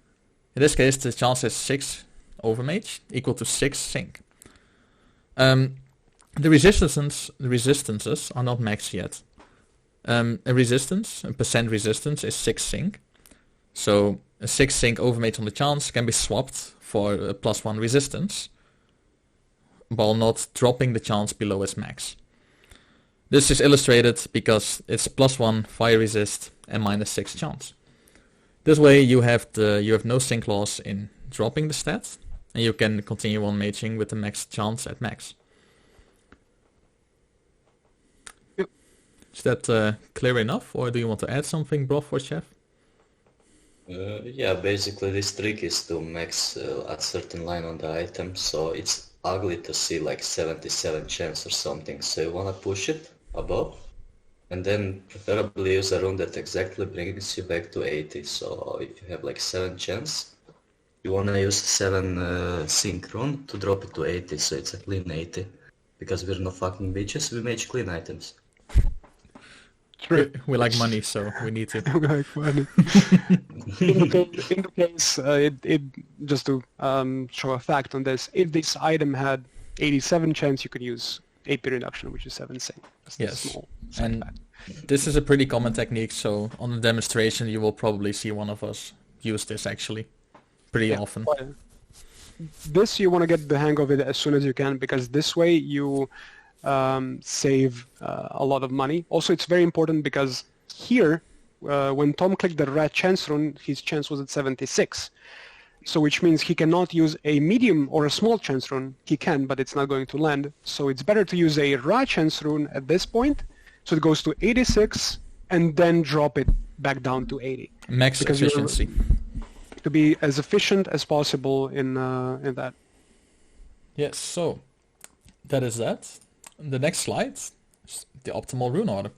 In this case, the chance is 6 overmage equal to 6 sync. The resistances are not maxed yet. A % resistance is 6 sync. So a 6 sync overmage on the chance can be swapped for a +1 resistance, while not dropping the chance below its max. This is illustrated because it's +1 fire resist and -6 chance. This way you have no sync loss in dropping the stat, and you can continue on maging with the max chance at max. Yep. Is that clear enough, or do you want to add something, Broff or Chev? Yeah, basically this trick is to max a certain line on the item, so it's ugly to see like 77 chance or something, so you wanna push it above, and then preferably use a rune that exactly brings you back to 80, so if you have like 7 chance, you wanna use 7 sync rune to drop it to 80, so it's a clean 80, because we're no fucking bitches, we mage clean items. We like money, so we need to. We like money. in the case, just to show a fact on this, if this item had 87 chance, you could use 8 reduction, which is 7 sync. That's yes, small and fact. This is a pretty common technique, so on the demonstration you will probably see one of us use this actually pretty often. But this you want to get the hang of it as soon as you can, because this way you save a lot of money. Also, it's very important because here when Tom clicked the red chance rune, his chance was at 76. So which means he cannot use a medium or a small chance rune. He can, but it's not going to land. So it's better to use a raw chance rune at this point. So it goes to 86 and then drop it back down to 80. Max efficiency. To be as efficient as possible in that. Yes, so that is that. The next slide is the optimal rune order.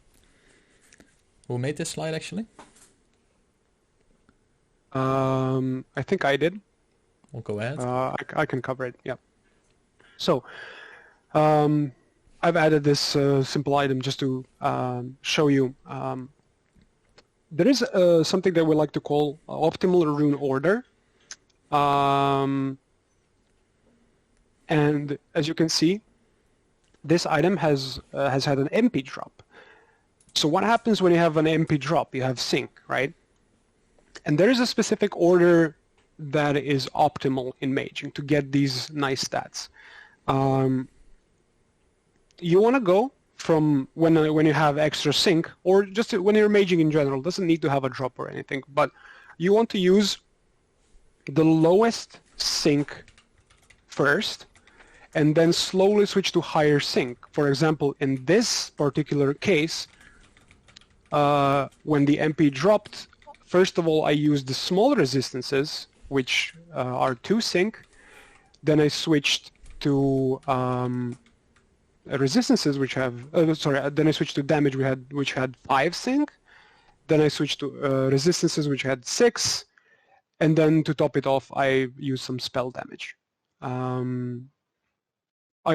Who made this slide actually? I think I did. We'll go ahead. I can cover it, yeah. So, I've added this simple item just to show you. There is something that we like to call optimal rune order. And as you can see, this item has had an MP drop. So what happens when you have an MP drop? You have sync, right? And there is a specific order that is optimal in maging to get these nice stats. You want to go from when you have extra sync, or just when you're maging in general. Doesn't need to have a drop or anything, but you want to use the lowest sync first, and then slowly switch to higher sync. For example, in this particular case, when the MP dropped, first of all, I used the small resistances, which are 2 sync. Then I switched to resistances, which have... then I switched to damage, which had 5 sync. Then I switched to resistances, which had 6. And then to top it off, I used some spell damage. I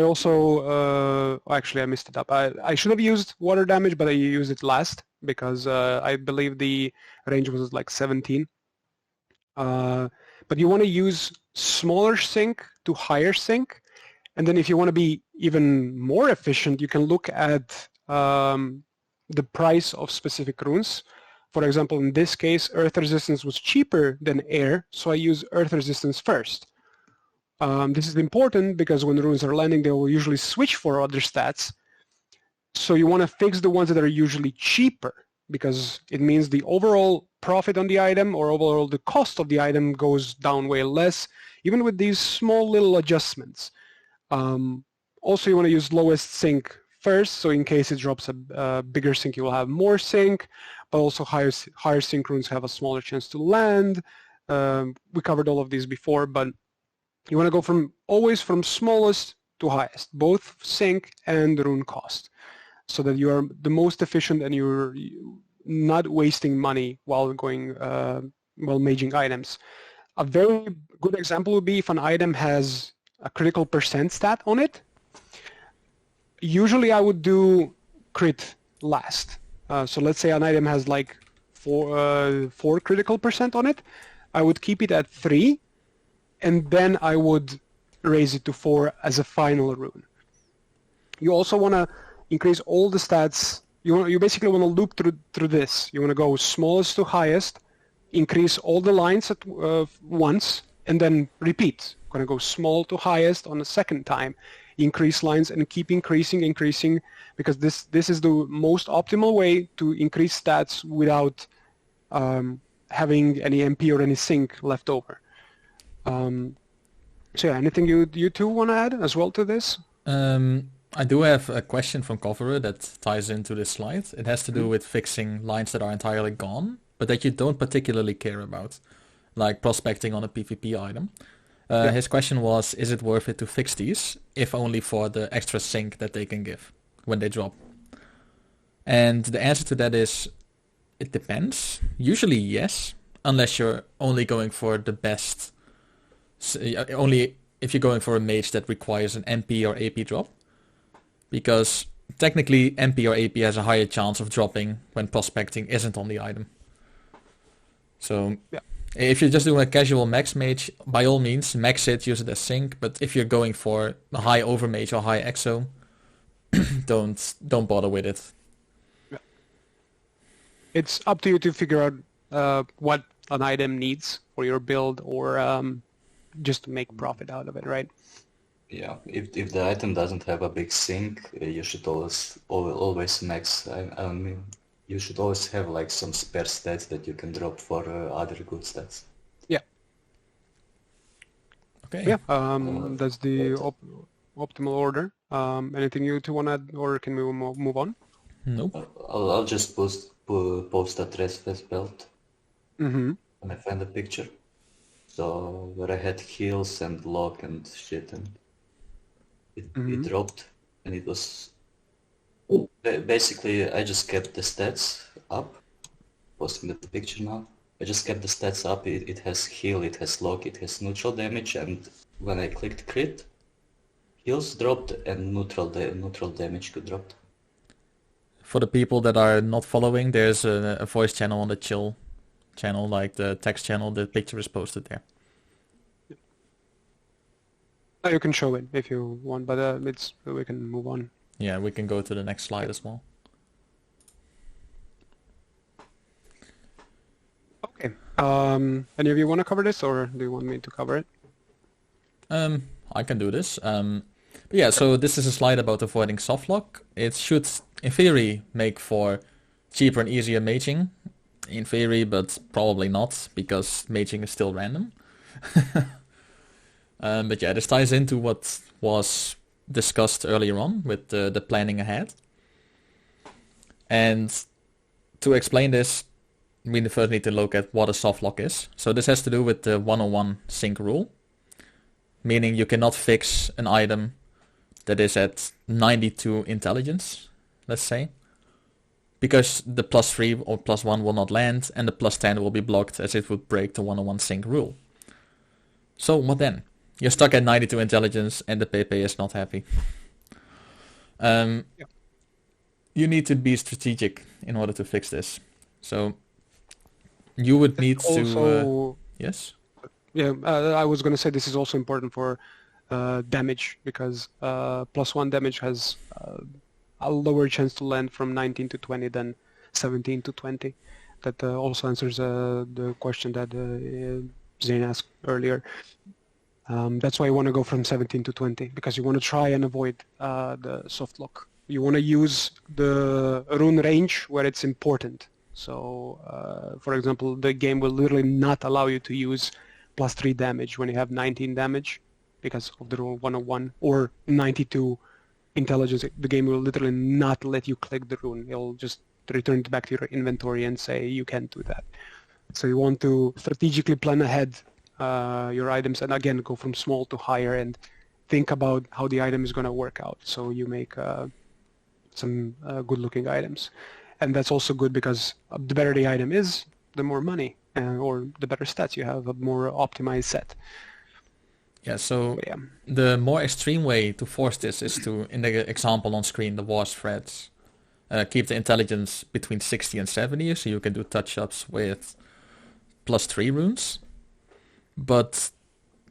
also... actually, I messed it up. I should have used water damage, but I used it last, because I believe the range was like 17. But you want to use smaller sync to higher sync, and then if you want to be even more efficient, you can look at the price of specific runes. For example, in this case, earth resistance was cheaper than air, so I use earth resistance first. This is important because when runes are landing, they will usually switch for other stats. So you want to fix the ones that are usually cheaper, because it means the overall profit on the item, or overall the cost of the item, goes down way less, even with these small little adjustments. Also, you want to use lowest sync first, so in case it drops a bigger sync, you will have more sync, but also higher sync runes have a smaller chance to land. We covered all of these before, but you want to go always from smallest to highest, both sync and rune cost, so that you are the most efficient and you're not wasting money while going while maging items. A very good example would be if an item has a critical percent stat on it. Usually I would do crit last. So let's say an item has like 4 critical percent on it. I would keep it at 3, and then I would raise it to 4 as a final rune. You also want to increase all the stats. You basically want to loop through this. You want to go smallest to highest, increase all the lines at once, and then repeat. Going to go small to highest on the second time, increase lines and keep increasing, because this is the most optimal way to increase stats without having any MP or any sync left over. So yeah, anything you two want to add as well to this? I do have a question from Koffievlek that ties into this slide. It has to do with fixing lines that are entirely gone, but that you don't particularly care about, like prospecting on a PvP item. His question was, is it worth it to fix these, if only for the extra sync that they can give when they drop? And the answer to that is, it depends. Usually yes, unless you're only going for the best, only if you're going for a mage that requires an MP or AP drop. Because technically MP or AP has a higher chance of dropping when prospecting isn't on the item. So yeah. If you're just doing a casual max mage, by all means max it, use it as sync, but if you're going for a high overmage or high exo, don't bother with it. Yeah. It's up to you to figure out what an item needs for your build, or just to make profit out of it, right? Yeah, if the item doesn't have a big sink, you should always max. I mean, you should always have like some spare stats that you can drop for other good stats. Yeah. Okay. Yeah. That's the optimal order. Anything you two want to add, or can we move on? Nope. I'll just post a Trespass belt Mm-hmm. when I find a picture. So where I had heals and lock and shit, and it dropped, and it was basically I just kept the stats up. Posting the picture now. I just kept the stats up. It has heal, it has lock, it has neutral damage, and when I clicked crit, heals dropped and neutral damage could drop. For the people that are not following, there's a voice channel on the chill channel, like the text channel. The picture is posted there. You can show it if you want, but we can move on. Yeah, we can go to the next slide as well. Okay. Any of you want to cover this, or do you want me to cover it? I can do this. But yeah, so this is a slide about avoiding softlock. It should, in theory, make for cheaper and easier maging. In theory, but probably not, because maging is still random. But yeah, this ties into what was discussed earlier on with the planning ahead. And to explain this, we first need to look at what a softlock is. So this has to do with the 101 sync rule, meaning you cannot fix an item that is at 92 intelligence, let's say, because the +3 or +1 will not land, and the +10 will be blocked as it would break the 101 sync rule. So what then? You're stuck at 92 intelligence and the PP is not happy. You need to be strategic in order to fix this. So you would need to... Yes? Yeah, I was going to say this is also important for damage, because +1 damage has a lower chance to land from 19 to 20 than 17 to 20. That also answers the question that Zane asked earlier. That's why you want to go from 17 to 20, because you want to try and avoid the softlock. You want to use the rune range where it's important. So, for example, the game will literally not allow you to use +3 damage when you have 19 damage because of the rule 101, or 92 intelligence. The game will literally not let you click the rune. It'll just return it back to your inventory and say you can't do that. So you want to strategically plan ahead your items, and again go from small to higher and think about how the item is going to work out, so you make some good looking items. And that's also good because the better the item is, the more money or the better stats you have, a more optimized set. Yeah, so yeah. The more extreme way to force this is to, in the example on screen, the wars threads, keep the intelligence between 60 and 70, so you can do touch-ups with +3 runes. But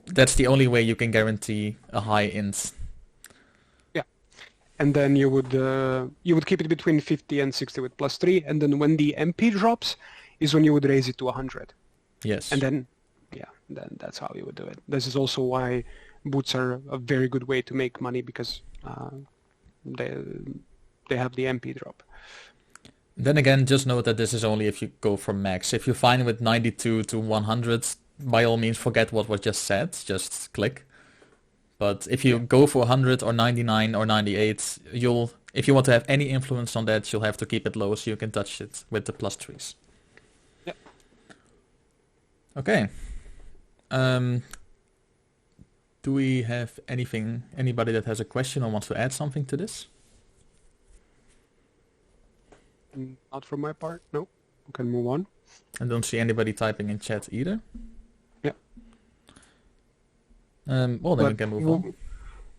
that's the only way you can guarantee a high int. Yeah, and then you would keep it between 50 and 60 with +3, and then when the MP drops is when you would raise it to 100. Yes. And then, yeah, then that's how you would do it. This is also why boots are a very good way to make money, because they have the MP drop. Then again, just note that this is only if you go from max. If you're fine with 92 to 100, by all means forget what was just said, just click. But if you go for 100 or 99 or 98, if you want to have any influence on that, you'll have to keep it low so you can touch it with the +3s. Yeah. Okay. Do we have anybody that has a question or wants to add something to this? Not from my part, no. We can move on. I don't see anybody typing in chat either. Yeah. Well, then we can move on.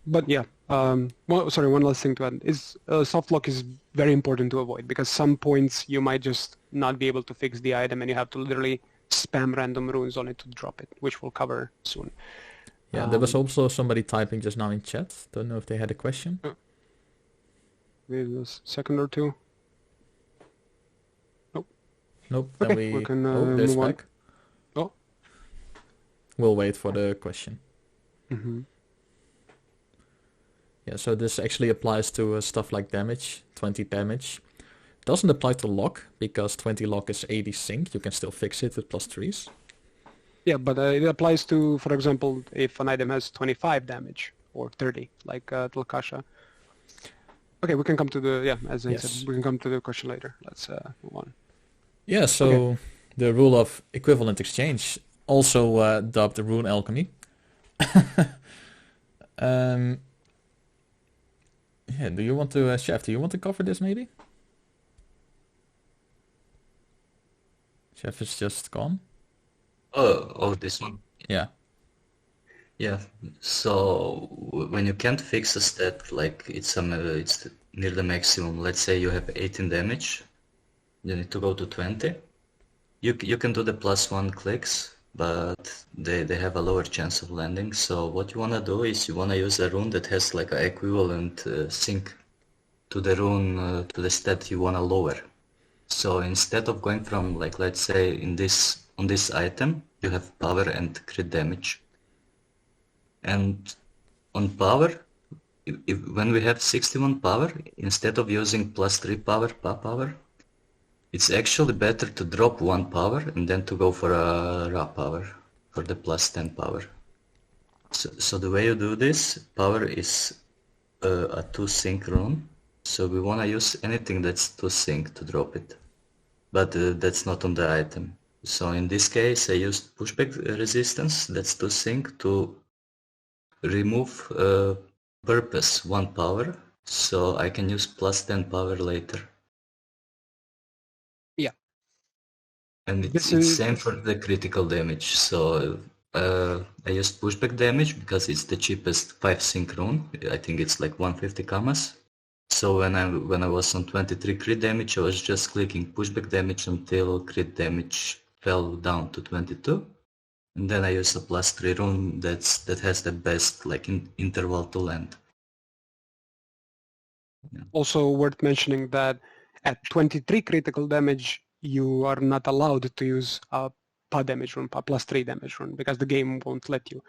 But yeah, sorry, one last thing to add is softlock is very important to avoid, because some points you might just not be able to fix the item and you have to literally spam random runes on it to drop it, which we'll cover soon. Yeah, there was also somebody typing just now in chat. Don't know if they had a question. Wait a second or two. Nope, Okay, then we can there's move on. back. Oh. We'll wait for the question. Mm-hmm. Yeah, so this actually applies to stuff like damage, 20 damage. doesn't apply to lock, because 20 lock is 80 sync. You can still fix it with +3s. Yeah, but it applies to, for example, if an item has 25 damage or 30, like Tlkasha. Okay, we can come to the, as I said, we can come to the question later. Let's move on. Yeah, so the rule of equivalent exchange, also dubbed the rune alchemy. Yeah, do you want to, Chev, do you want to cover this maybe? Chev is just gone. Oh, this one. Yeah. Yeah. So when you can't fix a stat, like it's near the maximum. Let's say you have 18 damage, you need to go to 20. You can do the +1 clicks, but they have a lower chance of landing. So what you wanna do is you wanna use a rune that has like an equivalent sync to the rune to the stat you wanna lower. So instead of going from, like, let's say on this item you have power and crit damage, and on power, when we have 61 power, instead of using +3 power, it's actually better to drop 1 power and then to go for a raw power, for the +10 power. So the way you do this, power is a 2 sync rune, so we want to use anything that's 2 sync to drop it, but that's not on the item. So in this case I used pushback resistance, that's 2 sync, to remove purpose 1 power, so I can use +10 power later. Yeah. And it's same for the critical damage. So I used pushback damage because it's the cheapest 5 sync rune. I think it's like 150 kamas. So when I was on 23 crit damage, I was just clicking pushback damage until crit damage fell down to 22. And then I use a +3 rune that has the best like interval to land. Yeah. Also worth mentioning that at 23 critical damage, you are not allowed to use a PA damage rune, a +3 damage rune, because the game won't let you.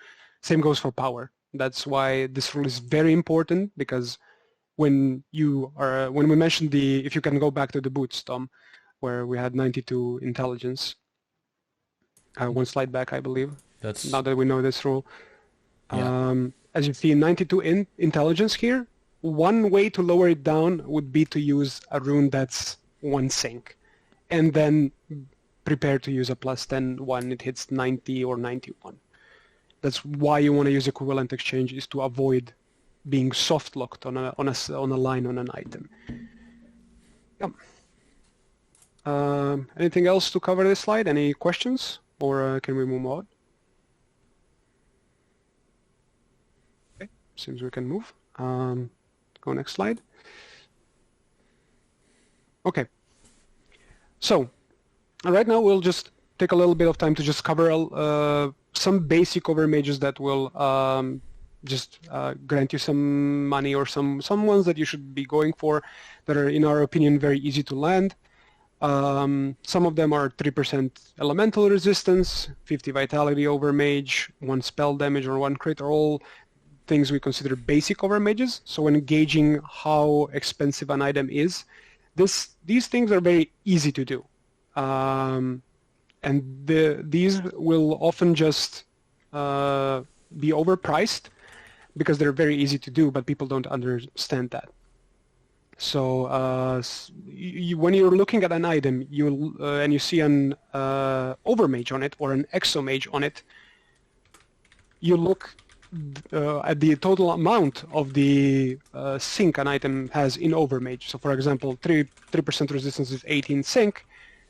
Same goes for power. That's why this rule is very important, because when we mentioned if you can go back to the boots, Tom, where we had 92 intelligence, one slide back, I believe. That's now that we know this rule. Yeah. As you see, 92 intelligence here. One way to lower it down would be to use a rune that's 1 sync, and then prepare to use a +10 when it hits 90 or 91. That's why you want to use equivalent exchange, is to avoid being soft locked on a line on an item. Yeah. Anything else to cover this slide? Any questions, or can we move on? Okay, seems we can move. Go next slide. Okay. So right now we'll just take a little bit of time to just cover some basic overmages that will just grant you some money, or some ones that you should be going for that are, in our opinion, very easy to land. Some of them are 3% elemental resistance, 50 vitality overmage, 1 spell damage or 1 crit, are all things we consider basic overmages. So when gauging how expensive an item is, these things are very easy to do. And these will often just be overpriced because they're very easy to do, but people don't understand that. So when you're looking at an item, and you see an Overmage on it or an Exomage on it, you look at the total amount of the sync an item has in Overmage. So for example, 3% resistance is 18 sync.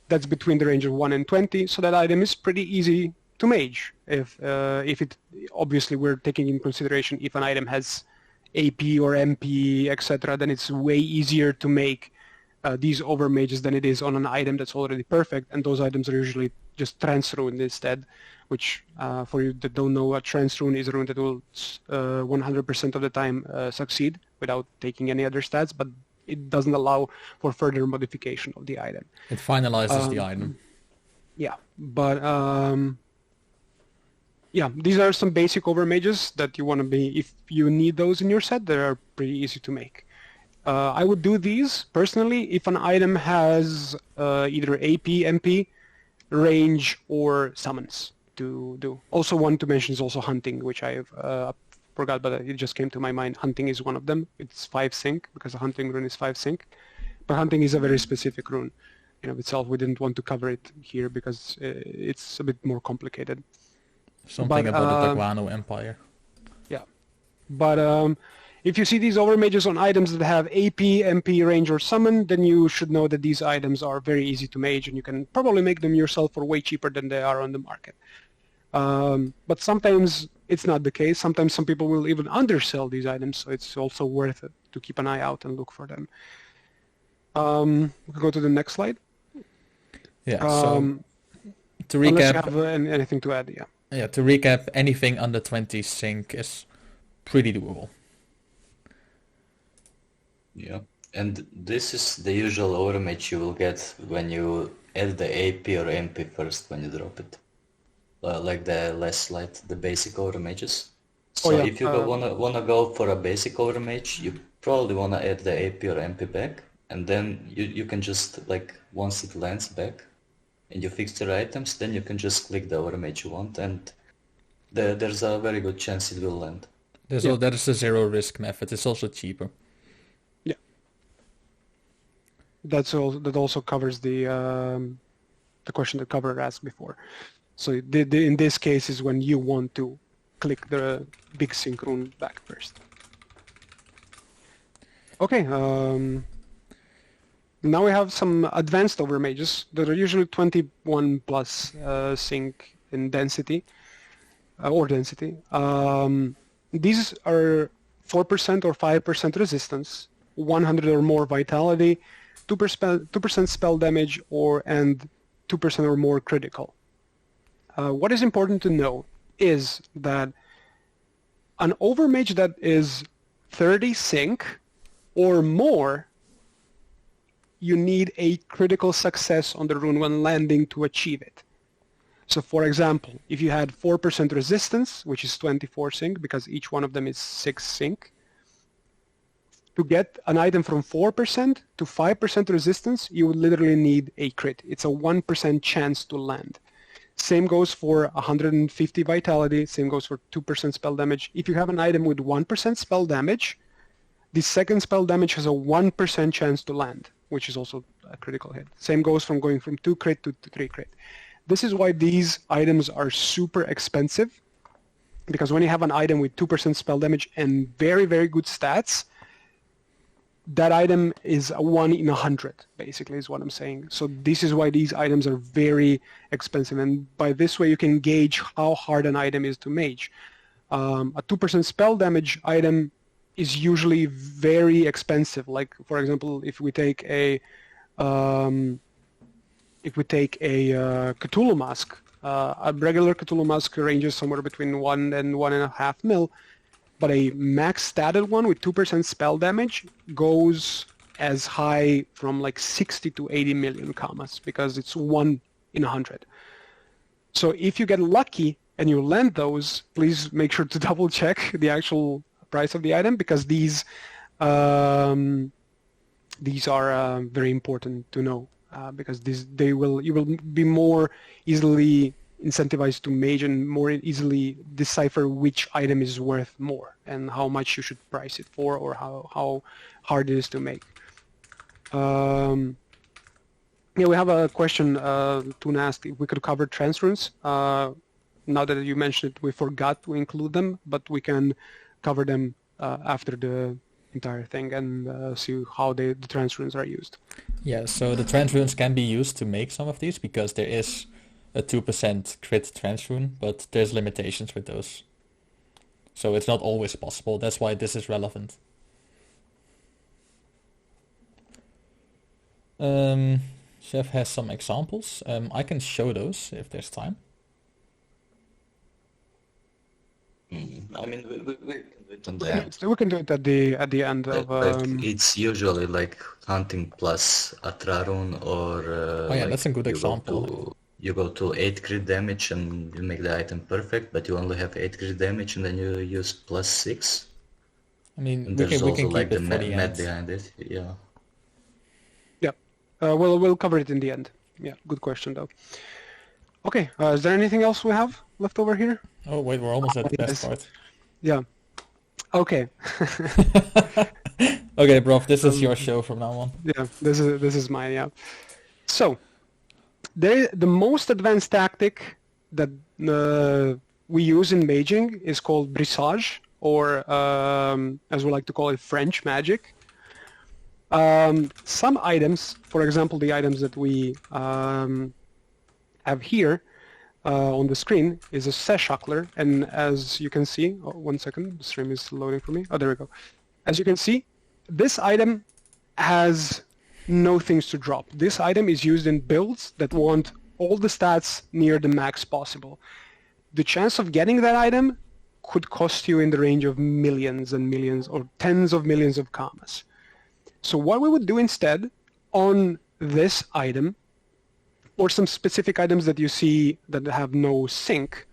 That's between the range of 1 and 20, so that item is pretty easy to mage. If it, obviously we're taking in consideration if an item has AP or MP, etc., then it's way easier to make these overmages than it is on an item that's already perfect, and those items are usually just trance rune instead, which for you that don't know, a trance rune is a rune that will 100% of the time succeed without taking any other stats, but it doesn't allow for further modification of the item. It finalizes the item. Yeah, but yeah, these are some basic overmages that you want to be, if you need those in your set, they are pretty easy to make. I would do these personally if an item has either AP, MP, range, or summons to do. Also, one to mention is also hunting, which I forgot, but it just came to my mind. Hunting is one of them. It's 5 sync because the hunting rune is 5 sync. But hunting is a very specific rune in of itself. We didn't want to cover it here because it's a bit more complicated. Something about the Guano Empire. Yeah. But if you see these overmages on items that have AP, MP, range, or summon, then you should know that these items are very easy to mage, and you can probably make them yourself for way cheaper than they are on the market. But sometimes it's not the case. Sometimes some people will even undersell these items, so it's also worth it to keep an eye out and look for them. We can go to the next slide. Yeah, so to Unless recap... you have anything to add, yeah. Yeah, to recap, anything under 20 sync is pretty doable. Yeah, and this is the usual overmatch you will get when you add the AP or MP first when you drop it. Like the last slide, the basic overmatches. So if you wanna go for a basic overmatch, you probably wanna add the AP or MP back, and then you can just, like, once it lands back and you fix your items, then you can just click the overmatch you want, and there's a very good chance it will land. That is a zero risk method. It's also cheaper. Yeah. That also covers the question that Cover asked before. So in this case is when you want to click the big sync rune back first. Okay. Now we have some advanced overmages that are usually 21 plus sync in density or density. These are 4% or 5% resistance, 100 or more vitality, 2% spell damage, and 2% or more critical. What is important to know is that an overmage that is 30 sync or more, you need a critical success on the rune when landing to achieve it. So for example, if you had 4% resistance, which is 24 sync, because each one of them is 6 sync, to get an item from 4% to 5% resistance, you would literally need a crit. It's a 1% chance to land. Same goes for 150 vitality, same goes for 2% spell damage. If you have an item with 1% spell damage, the second spell damage has a 1% chance to land, which is also a critical hit. Same goes from going from 2 crit to 3 crit. This is why these items are super expensive, because when you have an item with 2% spell damage and very, very good stats, that item is a 1 in 100, basically, is what I'm saying. So this is why these items are very expensive, and by this way you can gauge how hard an item is to mage. A 2% spell damage item is usually very expensive. Like, for example, if we take a Cthulhu Mask, a regular Cthulhu Mask ranges somewhere between 1 and 1.5 mil, but a max statted one with 2% spell damage goes as high from like 60 to 80 million commas, because it's 1 in 100. So if you get lucky and you land those, please make sure to double check the actual price of the item, because these are very important to know, because you will be more easily incentivized to mage and more easily decipher which item is worth more and how much you should price it for, or how hard it is to make. Yeah, we have a question. Toon asked if we could cover trance runes. Now that you mentioned it, we forgot to include them, but we can cover them after the entire thing and see how the trance runes are used. Yeah, so the trance runes can be used to make some of these, because there is a 2% crit trance rune, but there's limitations with those. So it's not always possible. That's why this is relevant. Chev has some examples. I can show those if there's time. I mean, we can do it on the Yeah, end. so we can do it at the end of. Like, it's usually like hunting plus Atra rune, or Oh yeah, that's a good example. You go to 8 crit damage and you make the item perfect, but you only have 8 crit damage, and then you use plus 6. I mean, And we there's can also keep like the it for the mat end. behind it. Yeah. Yeah. We'll cover it in the end. Yeah, good question though. Okay, is there anything else we have left over here? Oh wait, we're almost at the best Yes. part. Yeah. Okay. Okay, Broff, this is your show from now on. Yeah, this is mine. Yeah. So, the most advanced tactic that we use in maging is called brisage, or as we like to call it, French magic. Some items, for example, the items that we have here on the screen is a Seshuckler, and as you can see, 1 second, the stream is loading for me. Oh, there we go. As you can see, this item has no things to drop. This item is used in builds that want all the stats near the max possible. The chance of getting that item could cost you in the range of millions and millions or tens of millions of commas. So what we would do instead on this item, or some specific items that you see that have no sync,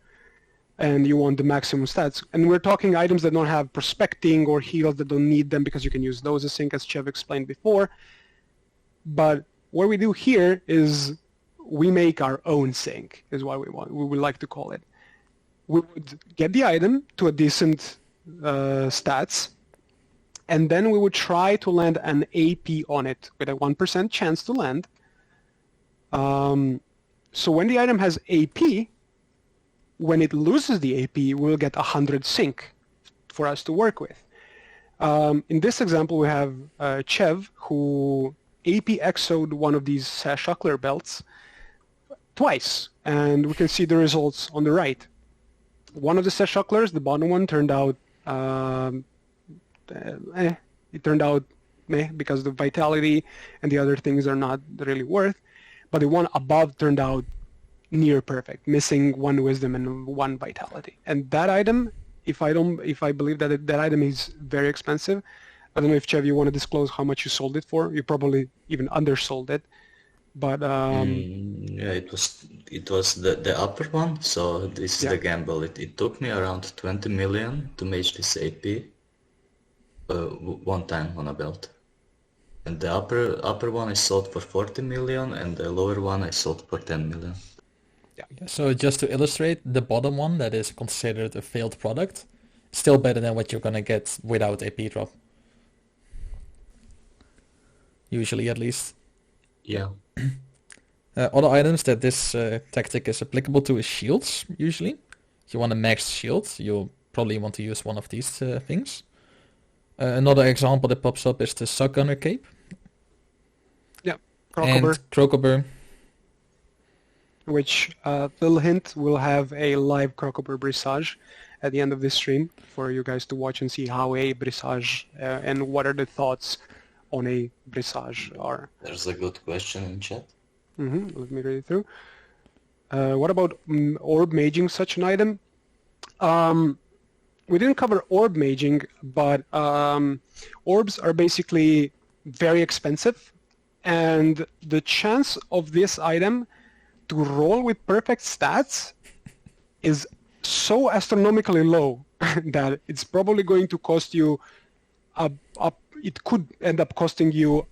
and you want the maximum stats, and we're talking items that don't have prospecting or heals that don't need them because you can use those as sync, as Chev explained before. But what we do here is we make our own sync, is what we would like to call it. We would get the item to a decent stats, and then we would try to land an AP on it with a 1% chance to land. So when the item has AP, when it loses the AP, we'll get 100 sync for us to work with. In this example, we have Chev, who AP exoed one of these Seshuckler belts twice, and we can see the results on the right. One of the Seshucklers, the bottom one, turned out it turned out meh because the vitality and the other things are not really worth. But the one above turned out near perfect, missing 1 wisdom and 1 vitality. And that item, if I believe that that item is very expensive. I don't know if Chev, you want to disclose how much you sold it for. You probably even undersold it. But Yeah, it was the upper one. So this is the gamble. It took me around 20 million to make this AP one time on a belt. And the upper one I sold for 40 million, and the lower one I sold for 10 million. Yeah. So just to illustrate, the bottom one that is considered a failed product, still better than what you're gonna get without AP drop. Usually, at least. Yeah. Other items that this tactic is applicable to is shields, usually. If you want a max shield, you'll probably want to use one of these things. Another example that pops up is the Suck Gunner Cape. Yeah, Crocober. And Crocober. Which, little hint, we'll have a live Crocober Brisage at the end of this stream for you guys to watch and see how a Brisage and what are the thoughts on a Brisage are. There's a good question in chat. Let me read it through. What about Orb Maging such an item? We didn't cover Orb Maging, but orbs are basically very expensive, and the chance of this item to roll with perfect stats is so astronomically low that it's probably going to cost you it could end up costing you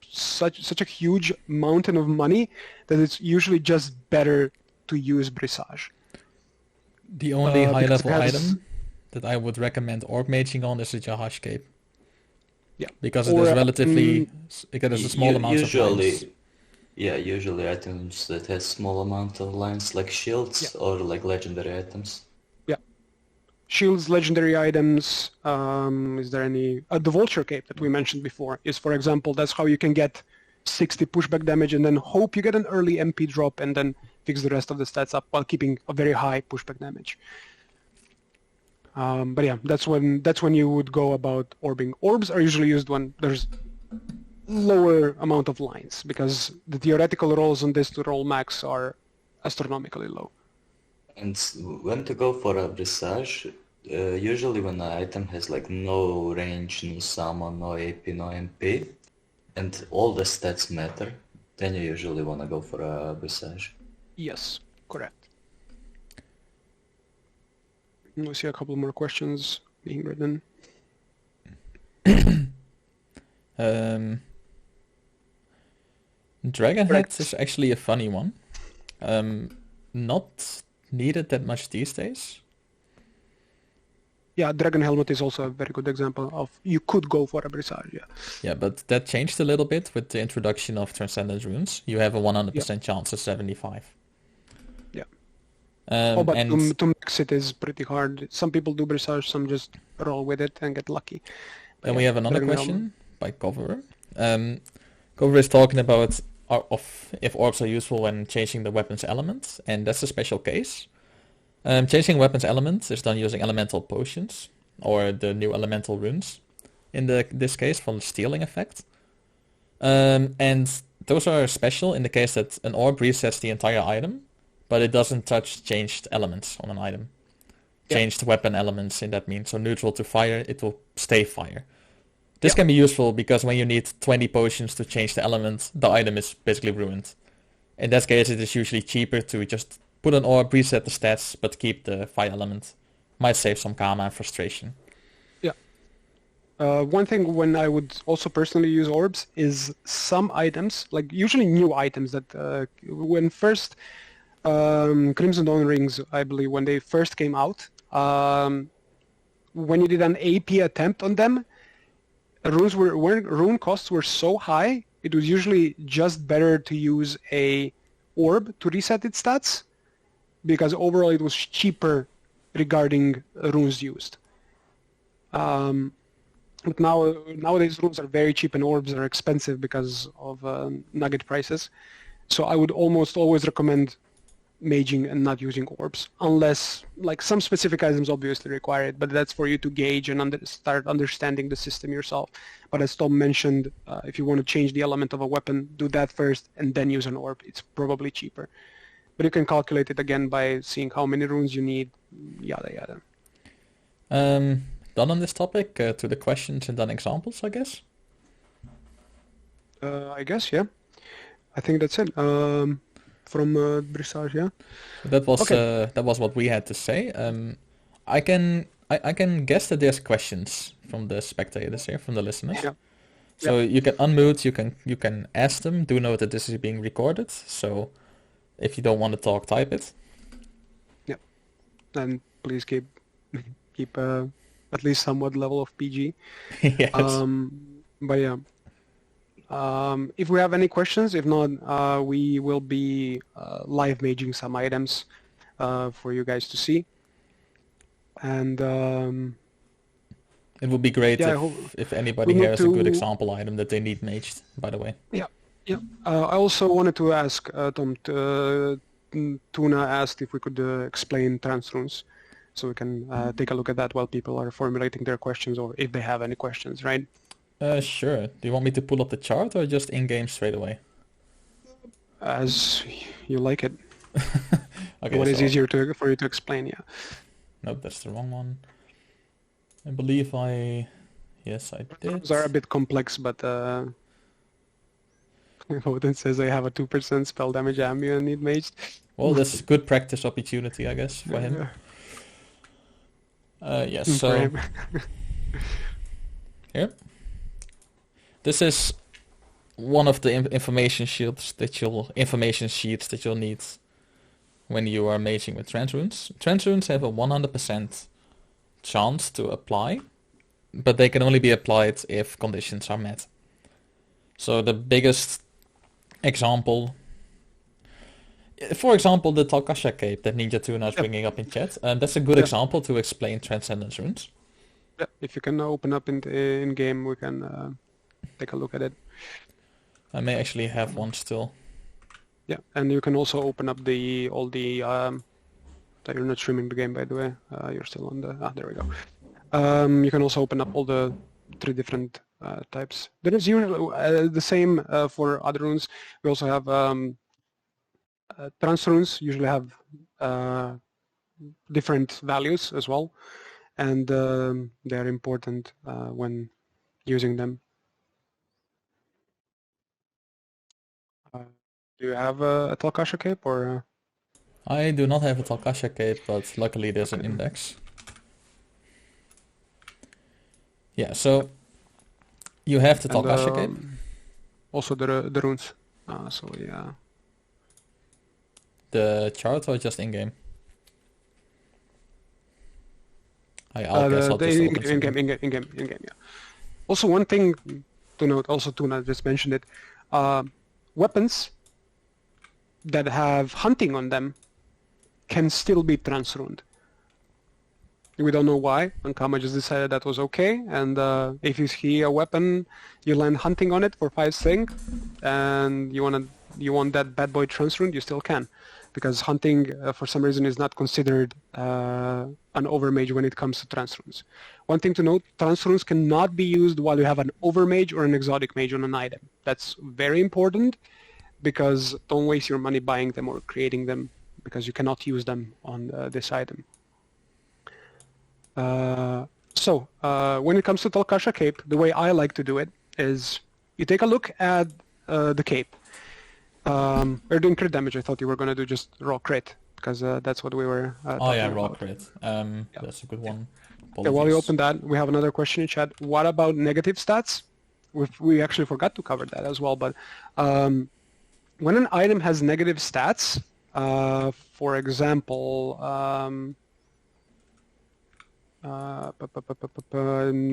such a huge mountain of money that it's usually just better to use Brisage. The only high-level item that I would recommend Orb Maging on is the Jahash Cape. Yeah. Because it is relatively... it has a small amount of lines. Yeah, usually items that has small amount of lines, like shields or like legendary items. Yeah. Shields, legendary items, is there any... the Vulture Cape that we mentioned before is, for example, that's how you can get 60 pushback damage and then hope you get an early MP drop and then fix the rest of the stats up while keeping a very high pushback damage. But yeah, that's when you would go about orbing. Orbs are usually used when there's lower amount of lines, because the theoretical rolls on this to roll max are astronomically low. And when to go for a Brisage, usually when an item has like no range, no summon, no AP, no MP, and all the stats matter, then you usually want to go for a Brisage. Yes, correct. We see a couple more questions being written. Dragon Correct. Head is actually a funny one. Not needed that much these days. Yeah, Dragon Helmet is also a very good example of you could go for a Brisage, yeah. Yeah, but that changed a little bit with the introduction of Transcendent Runes. You have a 100% chance of 75. Yeah. But and to mix it is pretty hard. Some people do Brisage, some just roll with it and get lucky. But then yeah, we have another Dragon question Helmet. by Conver. Conver is talking about if orbs are useful when changing the weapon's element, and that's a special case. Changing weapon's element is done using elemental potions, or the new elemental runes, in this case for the stealing effect. And those are special in the case that an orb resets the entire item, but it doesn't touch changed elements on an item. Yeah. Changed weapon elements in that means, so neutral to fire, it will stay fire. This can be useful because when you need 20 potions to change the element, the item is basically ruined. In that case, it is usually cheaper to just put an orb, reset the stats, but keep the fire element. Might save some karma and frustration. Yeah. One thing when I would also personally use orbs is some items, like usually new items that when first Crimson Dawn rings, I believe, when they first came out, when you did an AP attempt on them, rune costs were so high, it was usually just better to use a orb to reset its stats, because overall it was cheaper regarding runes used. But nowadays runes are very cheap and orbs are expensive because of nugget prices. So I would almost always recommend maging and not using orbs, unless like some specific items obviously require it, but that's for you to gauge and start understanding the system yourself. But as Tom mentioned, if you want to change the element of a weapon, do that first and then use an orb. It's probably cheaper. But you can calculate it again by seeing how many runes you need, yada yada. Done on this topic, to the questions and then examples, I guess? I guess, yeah. I think that's it. From Brisage, yeah. That was what we had to say. I can guess that there's questions from the spectators here, from the listeners. Yeah. So you can unmute, you can ask them. Do note that this is being recorded, so if you don't want to talk, type it. Yeah. And please keep at least somewhat level of PG. Yes. But yeah. If we have any questions, if not, we will be live maging some items for you guys to see. And it would be great if anybody here has a good to... example item that they need maged, by the way. Yeah, yeah. I also wanted to ask Tom, Tuna asked if we could explain trans runes, so we can take a look at that while people are formulating their questions, or if they have any questions, right? Sure. Do you want me to pull up the chart or just in-game straight away? As you like it. Okay, what is easier for you to explain, yeah. Nope, that's the wrong one. I believe yes, I did. Those are a bit complex, but Odin says I have a 2% spell damage ambu and need maged. Well, that's good practice opportunity, I guess, for him. Yes, so... Here. This is one of the information sheets that you'll need when you are maging with trans runes. Trans runes have a 100% chance to apply, but they can only be applied if conditions are met. So the biggest example, for example, the Talkasha cape that Ninja Tuna is bringing up in chat, that's a good example to explain Transcendence runes. Yeah, if you can open up in game, we can take a look at it. I may actually have one still. Yeah, and you can also open up all the you're not streaming the game, by the way. You're still on the... there we go. You can also open up all the 3 different types. There is usually the same for other runes. We also have trans runes usually have different values as well, and they're important when using them. Do you have a Talkasha cape or? I do not have a Talkasha cape, but luckily there's an index. Yeah, so You have the And Talkasha cape. also the runes. So yeah. The chart or just in-game? I'll guess I'll The just open in-game, something. in-game, yeah. Also, one thing to note, also Tuna just mentioned it, weapons that have hunting on them can still be transruned. We don't know why, and Kama just decided that was okay, and if you see a weapon, you land hunting on it for 5 sync, and you want that bad boy transruned, you still can. Because hunting, for some reason, is not considered an overmage when it comes to transrunes. One thing to note, transrunes cannot be used while you have an overmage or an exotic mage on an item. That's very important, because don't waste your money buying them or creating them, because you cannot use them on this item. So when it comes to Talkasha cape, the way I like to do it is you take a look at the cape. We're doing crit damage. I thought you were going to do just raw crit, because that's what we were Oh yeah, talking raw about. crit. That's a good one. Yeah, while you open that, we have another question in chat. What about negative stats? We actually forgot to cover that as well, but when an item has negative stats, for example, I'm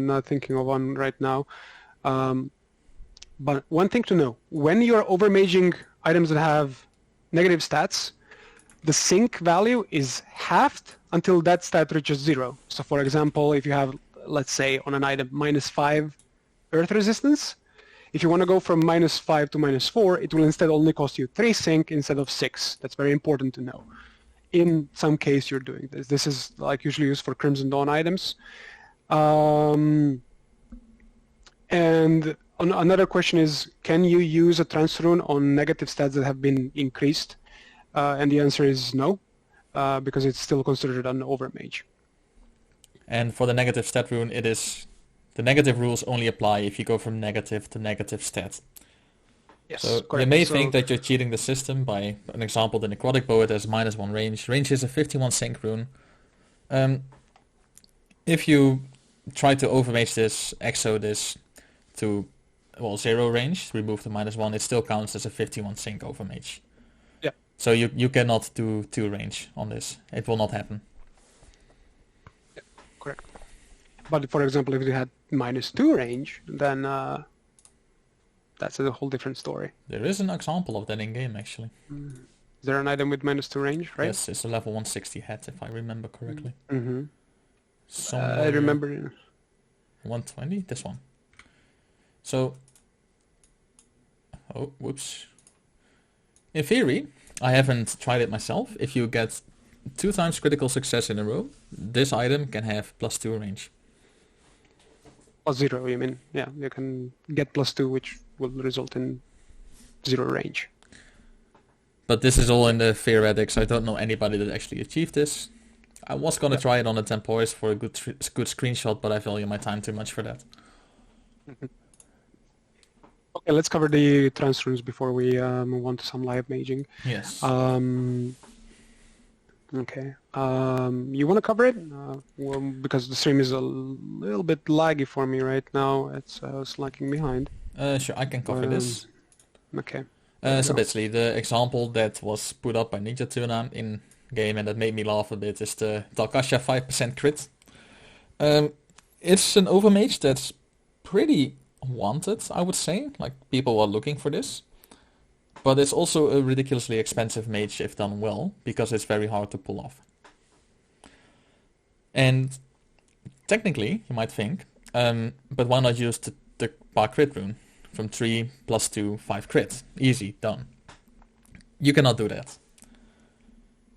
not thinking of one right now. But one thing to know, when you're overmaging items that have negative stats, the sync value is halved until that stat reaches 0. So for example, if you have, let's say, on an item -5 earth resistance, if you want to go from -5 to -4, it will instead only cost you 3 sync instead of 6. That's very important to know. In some case, you're doing this. This is like usually used for Crimson Dawn items. And another question is, can you use a transrune on negative stats that have been increased? And the answer is no, because it's still considered an overmage. And for the negative stat rune, it is the negative rules only apply if you go from negative to negative stat. Yes, So correct. you may think that you're cheating the system by, an example, the Necrotic Bow, it has -1 range. Range is a 51 sync rune. If you try to overmage this, exo this to 0 range, remove the -1, it still counts as a 51 sync overmage. Yeah. So you cannot do 2 range on this. It will not happen. Yeah, correct. But for example, if you had -2 range, then that's a whole different story. There is an example of that in game actually. Is there an item with -2 range, right? Yes, it's a level 160 hat if I remember correctly. Mm-hmm. Somewhere I remember. 120, this one. So, oh, whoops. In theory, I haven't tried it myself. If you get 2 times critical success in a row, this item can have +2 range. +0, you mean? Yeah, you can get +2, which will result in 0 range. But this is all in the theoretics. I don't know anybody that actually achieved this. I was gonna try it on the Temporis for a good screenshot, but I value my time too much for that. Okay, let's cover the transrunes before we move on to some live maging. Yes. Okay. You want to cover it? Well, because the stream is a little bit laggy for me right now. It's slacking behind. Sure, I can cover this. Okay. So basically, the example that was put up by Ninja Tuna in game and that made me laugh a bit is the Talkasha 5% crit. It's an overmage that's pretty wanted, I would say. Like, people are looking for this. But it's also a ridiculously expensive mage if done well, because it's very hard to pull off. And technically, you might think, but why not use the bar crit rune? From 3 +2, 5 crit. Easy, done. You cannot do that.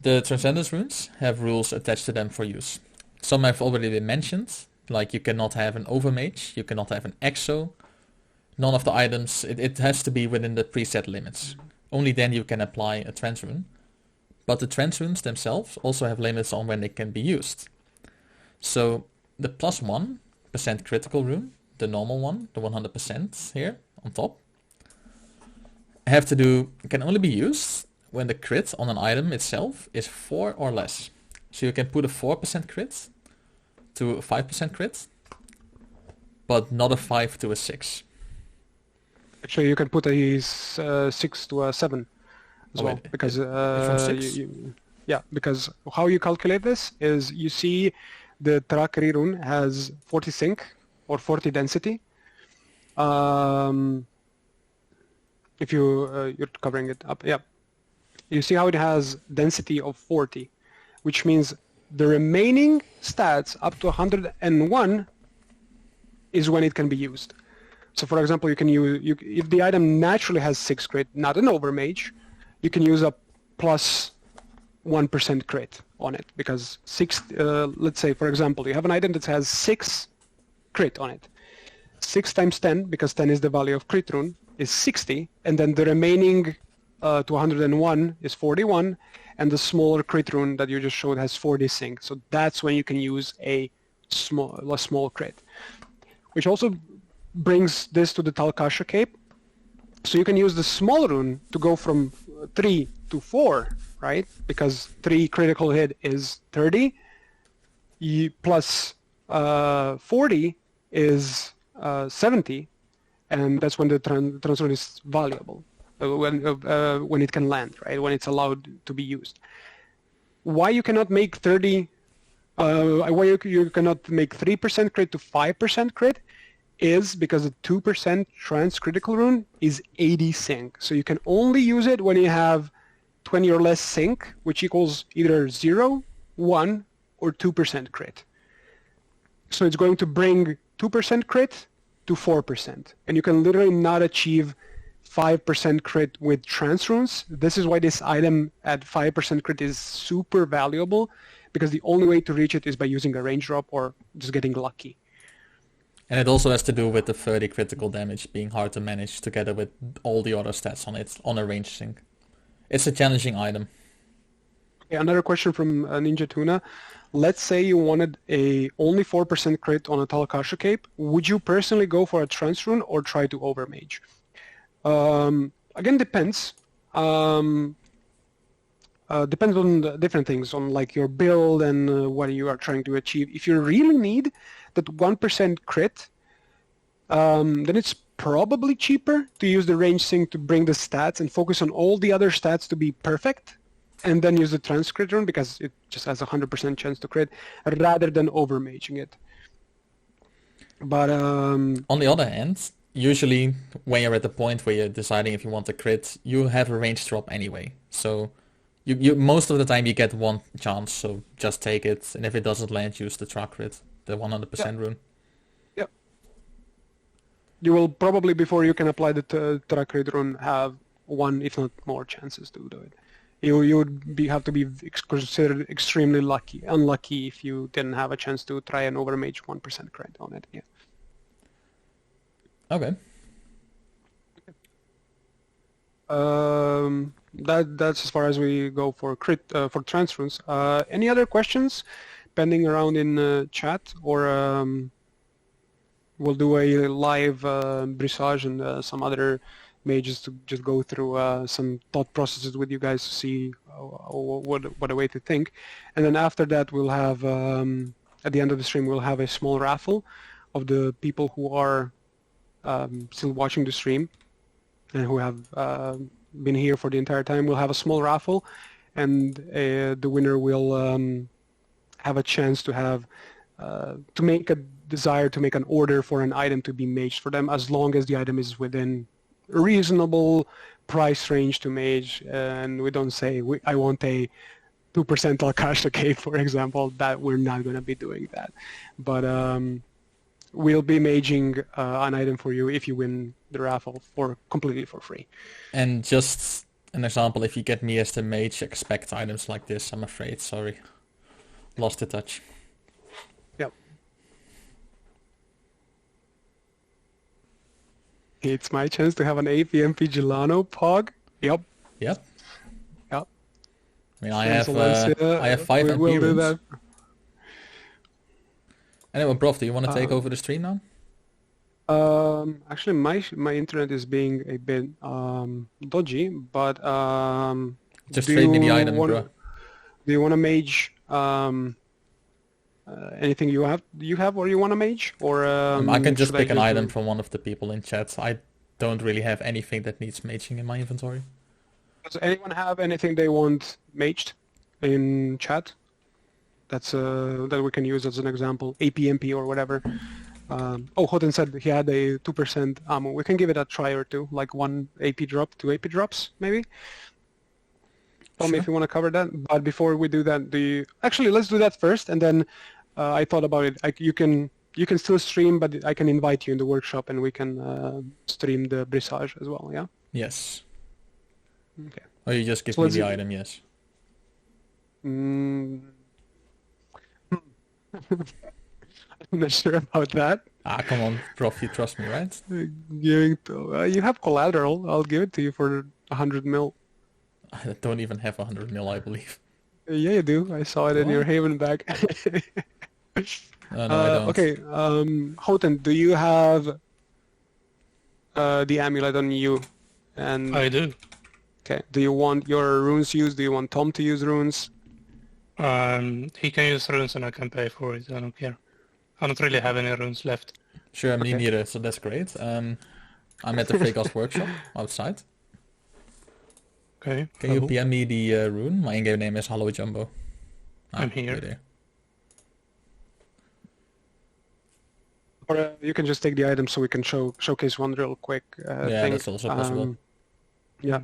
The Transcendence runes have rules attached to them for use. Some have already been mentioned, like you cannot have an overmage, you cannot have an exo. None of the items, it has to be within the preset limits. Only then you can apply a trans rune. But the trans runes themselves also have limits on when they can be used. So the +1% critical rune, the normal one, the 100% here on top, can only be used when the crit on an item itself is 4 or less. So you can put a 4% crit to a 5% crit, but not a 5 to a 6. Actually, you can put a 6 to a 7 as Oh, well, wait, because it's from 6? yeah, because how you calculate this is you see the Draconiros rune has 40 sync or 40 density. If you're covering it up, yeah, you see how it has density of 40, which means the remaining stats up to 101 is when it can be used. So, for example, you can use if the item naturally has 6 crit, not an Overmage, you can use a plus 1% crit on it, because let's say, for example, you have an item that has 6 crit on it. 6 times 10, because 10 is the value of crit rune, is 60, and then the remaining to 101 is 41, and the smaller crit rune that you just showed has 40 sync. So that's when you can use a small crit, which also brings this to the Talkasha Cape. So you can use the small rune to go from 3 to 4, right? Because 3 critical hit is 30, plus 40 is 70, and that's when the transfer is valuable, when it can land, right? When it's allowed to be used. Why you cannot make 30? Why you cannot make 3% crit to 5% crit is because the 2% trans critical rune is 80 sync. So you can only use it when you have 20 or less sync, which equals either 0, 1, or 2% crit. So it's going to bring 2% crit to 4%. And you can literally not achieve 5% crit with trans runes. This is why this item at 5% crit is super valuable, because the only way to reach it is by using a range drop or just getting lucky. And it also has to do with the 30 critical damage being hard to manage together with all the other stats on it, on a range sync. It's a challenging item. Okay, another question from Ninja Tuna. Let's say you wanted a only 4% crit on a Talakasha Cape. Would you personally go for a trans rune or try to Overmage? Again, depends. Depends on the different things, on like your build and what you are trying to achieve. If you really need that 1% crit, then it's probably cheaper to use the range sync to bring the stats and focus on all the other stats to be perfect, and then use the trans crit rune because it just has a 100% chance to crit, rather than overmaging it. But on the other hand, usually when you're at the point where you're deciding if you want to crit, you have a range drop anyway. So you most of the time you get one chance, so just take it, and if it doesn't land, use the track crit, the 100% rune. Yep. You will probably, before you can apply the track crit rune, have one, if not more, chances to do it. You would have to be considered extremely unlucky if you didn't have a chance to try and overmage 1% crit on it. Yeah. Okay. That's as far as we go for crit for trans runes. Any other questions pending around in chat, or we'll do a live brisage and some other mages to just go through some thought processes with you guys to see what a way to think, and then after that we'll have at the end of the stream we'll have a small raffle of the people who are still watching the stream and who have been here for the entire time. We'll have a small raffle, and the winner will have a chance to have to make a desire to make an order for an item to be maged for them, as long as the item is within a reasonable price range to mage, and we don't say I want a 2% Alkasha cape, for example. That we're not going to be doing that, but we'll be maging an item for you if you win the raffle completely for free. And just an example, if you get me as the mage, expect items like this, I'm afraid. Sorry. Lost the touch. Yep. It's my chance to have an APMP Gelano Pog. Yep. Yep. Yep. I mean, I have 5 MP we'll do runes. that. Anyway, Broff, do you want to take over the stream now? Actually, my internet is being a bit dodgy, but just trade me the item, bro. bro. Do you want to mage anything you have or you want to mage, or I can just should pick an do- item from one of the people in chat. I don't really have anything that needs maging in my inventory. Does anyone have anything they want maged in chat? That's that we can use as an example, APMP or whatever. Hoten said he had a 2% ammo. We can give it a try or two, like 1 AP drop, 2 AP drops, maybe. Tom, Sure. if you want to cover that. But before we do that, actually let's do that first, and then I thought about it. You can still stream, but I can invite you in the workshop, and we can stream the Brissage as well. Yeah. Yes. Okay. Or you just give So me let's the do- item, yes. Mm. I'm not sure about that. Ah, come on, Broff, you trust me, right? Giving to, you have collateral. I'll give it to you for 100 mil. I don't even have 100 mil, I believe. Yeah, you do. I saw it in your What? Haven bag. No, I don't. Okay, Houghton, do you have the amulet on you? And I do. okay, do you want your runes used? Do you want Tom to use runes? He can use runes and I can pay for it. I don't care. I don't really have any runes left. Sure, me Okay. neither, so that's great. I'm at the Fragos workshop outside. Okay. Can you cool. PM me the rune? My in-game name is Hello Jumbo. I'm here. You're there. Or you can just take the item so we can showcase one real quick Yeah, thing. that's also possible. Yeah.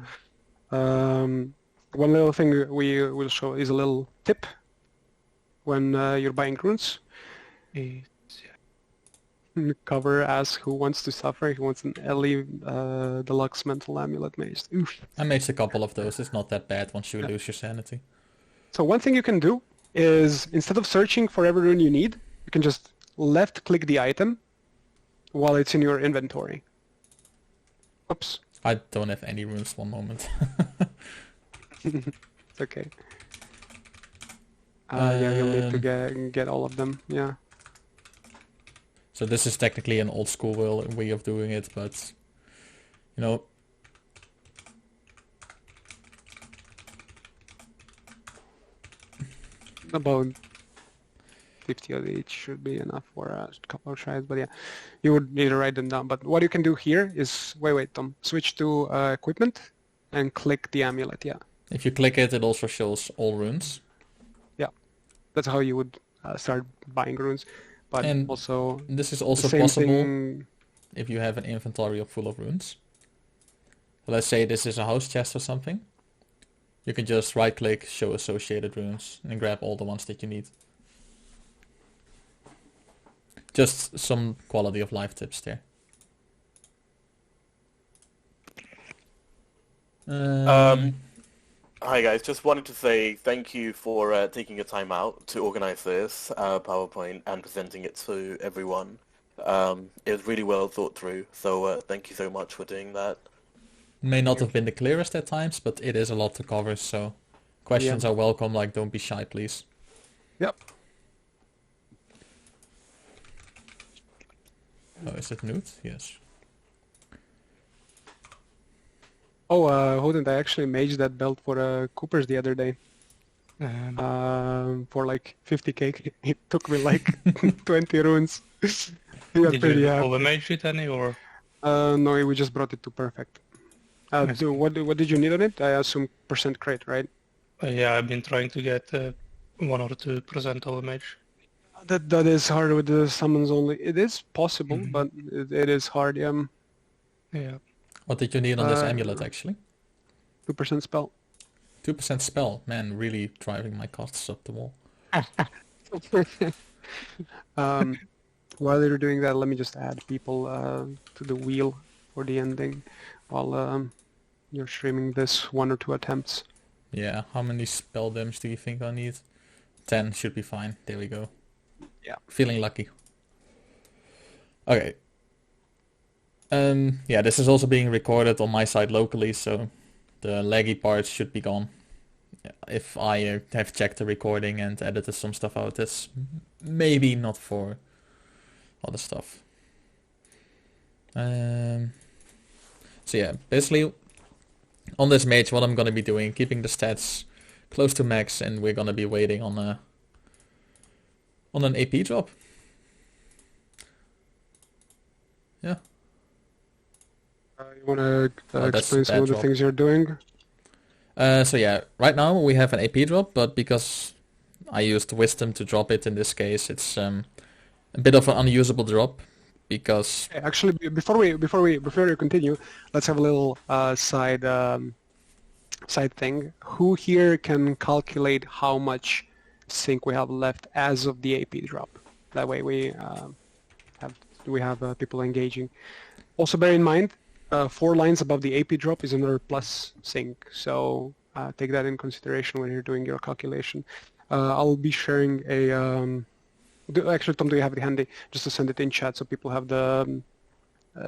One little thing we will show is a little tip when you're buying runes. It's- Cover as who wants to suffer. He wants an Ellie deluxe mental amulet mage. Oof. I made a couple of those. It's not that bad once you lose your sanity. So one thing you can do is instead of searching for every rune you need, you can just left click the item while it's in your inventory. Oops. I don't have any runes. One moment. It's okay. Yeah, you'll need to get all of them. Yeah. So this is technically an old school way of doing it, but you know, About 50 of each should be enough for a couple of tries, but yeah, you would need to write them down. But what you can do here is, wait, Tom, switch to equipment and click the amulet, yeah. if you click it, it also shows all runes. Yeah, that's how you would start buying runes. But And also, This is the also same possible thing, if you have an inventory full of runes. So let's say this is a house chest or something. You can just right click, show associated runes, and grab all the ones that you need. Just some quality of life tips there. Hi guys, just wanted to say thank you for taking your time out to organize this PowerPoint and presenting it to everyone. It was really well thought through, so thank you so much for doing that. May not have been the clearest at times, but it is a lot to cover, so questions are welcome, like don't be shy, please. yep. Oh, is it Newt? Yes. Oh, Hodent, I actually maged that belt for Coopers the other day. For like 50k. It took me like 20 runes. We got Did pretty you happy. overmage it any or? No, we just brought it to perfect. I see. What did you need on it? I assume percent crate, right? Yeah, I've been trying to get 1 or 2% overmage. That is hard with the summons only. It is possible, Mhm. but it is hard. Yeah, Yeah. What did you need on this Uh, amulet, actually? 2% spell. 2% spell. Man, really driving my costs up the wall. While you're doing that, let me just add people to the wheel for the ending while you're streaming this 1 or 2 attempts. Yeah, how many spell damage do you think I need? 10 should be fine. There we go. Yeah. Feeling lucky. Okay. Yeah, this is also being recorded on my side locally, so the laggy parts should be gone. If I have checked the recording and edited some stuff out, that's maybe not for other stuff. So yeah, basically on this mage, what I'm gonna be doing, keeping the stats close to max, and we're gonna be waiting on on an AP drop. Yeah. You want to Oh, that's explain a some bad of the drop. things you're doing? So yeah, right now we have an AP drop, but because I used Wisdom to drop it in this case, it's a bit of an unusable drop because Okay, actually, before you continue, let's have a little side thing. Who here can calculate how much sync we have left as of the AP drop? That way we have people engaging. Also bear in mind, 4 lines above the AP drop is another plus sync, so take that in consideration when you're doing your calculation. I'll be sharing a... actually, Tom, do you have it handy? Just to send it in chat so people have the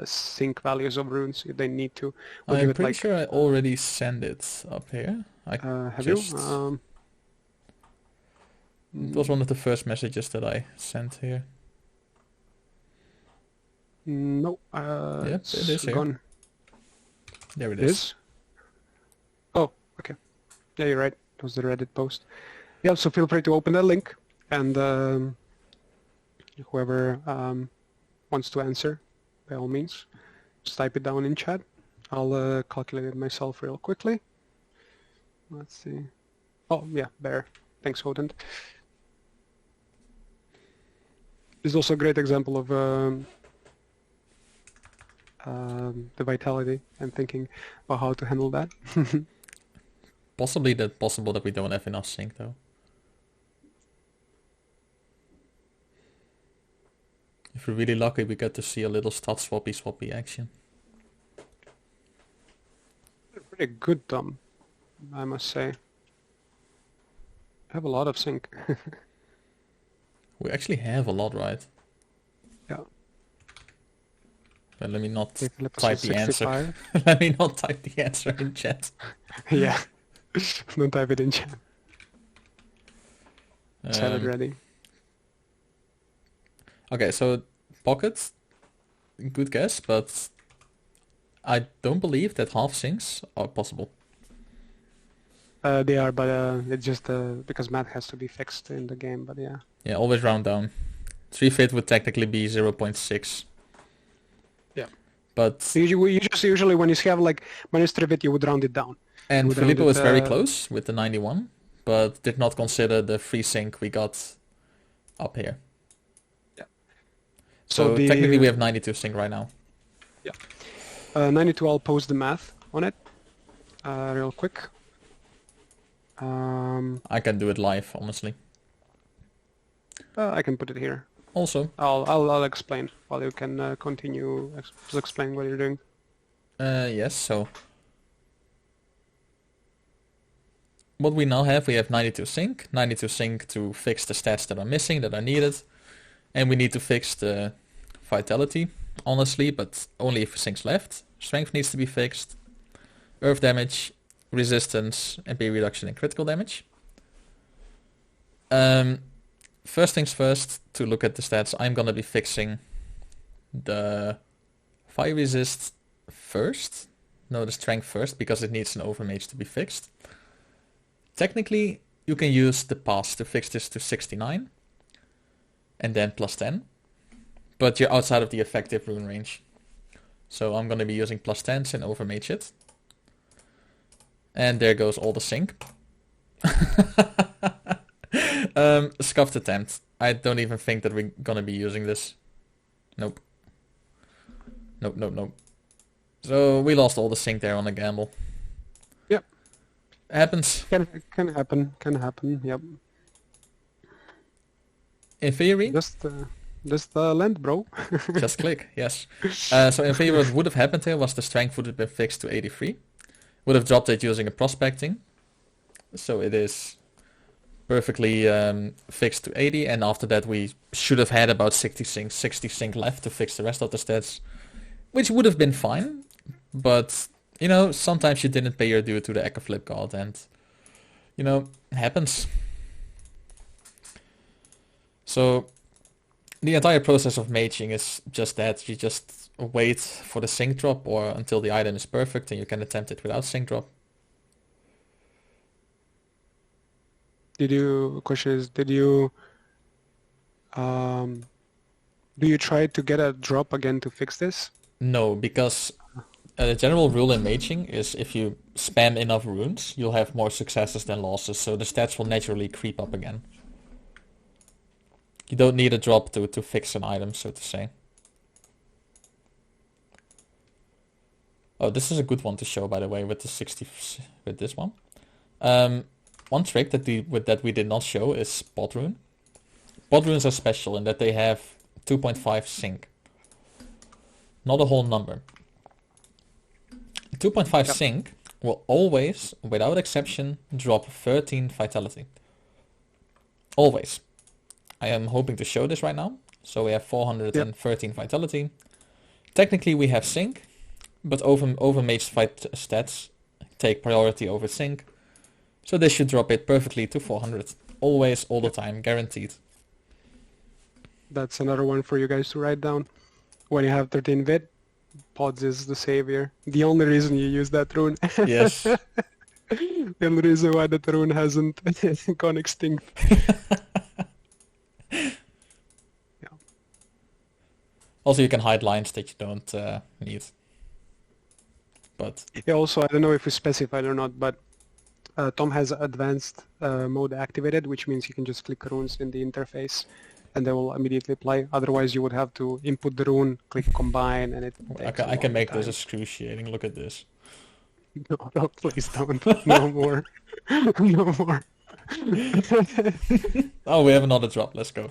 sync values of runes if they need to. We'll give I'm it pretty like, sure I already sent it up here. have just- you? It was one of the first messages that I sent here. No, Yep, it's it is here. gone. There it It is. is? Oh, okay. Yeah, you're right. It was the Reddit post. Yeah, so feel free to open that link, and whoever wants to answer, by all means, just type it down in chat. I'll calculate it myself real quickly. Let's see. Oh, yeah, Bear. Thanks, Hodent. This is also a great example of the vitality and thinking about how to handle that. Possibly possible that we don't have enough sync though. If we're really lucky, we get to see a little stat swappy action. Pretty good, Tom, I must say. I have a lot of sync. We actually have a lot, right? Yeah. But let me not Okay, Philip type says the answer. 65. Let me not type the answer in chat. Yeah. Don't type it in chat. Just have it ready. Okay, so pockets, good guess, but I don't believe that half syncs are possible. They are, but it's just because math has to be fixed in the game, but yeah. Yeah, always round down. 3 fit would technically be 0.6. Yeah. But Usually when you have like -3 fit, you would round it down. and would Filippo round was it, very close with the 91, but did not consider the free sync we got up here. Yeah. So technically we have 92 sync right now. 92, I'll post the math on it real quick. I can do it live, honestly. I can put it here. Also, I'll explain while you can continue explain what you're doing. yes, so what we now have, we have 92 sync to fix the stats that are missing, that are needed, and we need to fix the vitality, honestly, but only if sync's left. Strength needs to be fixed, earth damage, resistance, and MP reduction and critical damage. First things first, to look at the stats, I'm gonna be fixing the fire resist first. No, the strength first, because it needs an overmage to be fixed. Technically, you can use the pass to fix this to 69, and then +10, but you're outside of the effective rune range. So I'm gonna be using +10s and overmage it. And there goes all the sync. Scuffed attempt. I don't even think that we're gonna be using this. Nope. Nope. So we lost all the sync there on a gamble. Yep. Happens. Can happen, yep. In theory, Just land, bro. just click, yes. So in theory what would have happened here was the strength would have been fixed to 83. Would have dropped it using a prospecting. So it is perfectly fixed to 80, and after that we should have had about 60 sync left to fix the rest of the stats, which would have been fine, but you know, sometimes you didn't pay your due to the Echo Flip God, and you know, it happens. So the entire process of maging is just that, you just wait for the sync drop or until the item is perfect and you can attempt it without sync drop. Question is, did you Do you try to get a drop again to fix this? No, because the general rule in maging is if you spam enough runes, you'll have more successes than losses, so the stats will naturally creep up again. You don't need a drop to fix an item, so to say. Oh, this is a good one to show, by the way, with the 60 with this one. One trick that we did not show is spot rune. Spot runes are special in that they have 2.5 sync. Not a whole number. 2.5 sync will always, without exception, drop 13 vitality. Always. I am hoping to show this right now. So we have 413 vitality. Technically we have sync, but Overmage fight stats take priority over sync. So this should drop it perfectly to 400. Always, all the time, guaranteed. That's another one for you guys to write down. When you have 13 vit, pods is the savior. The only reason you use that rune. Yes. The only reason why that rune hasn't gone extinct. Yeah. Also, you can hide lines that you don't need. But Yeah, also, I don't know if we specified or not, but Tom has advanced mode activated, which means you can just click runes in the interface and they will immediately apply. Otherwise, you would have to input the rune, click combine, and it takes I can make time. this excruciating. Look at this. No, please don't. No more. No more. Oh, we have another drop. Let's go.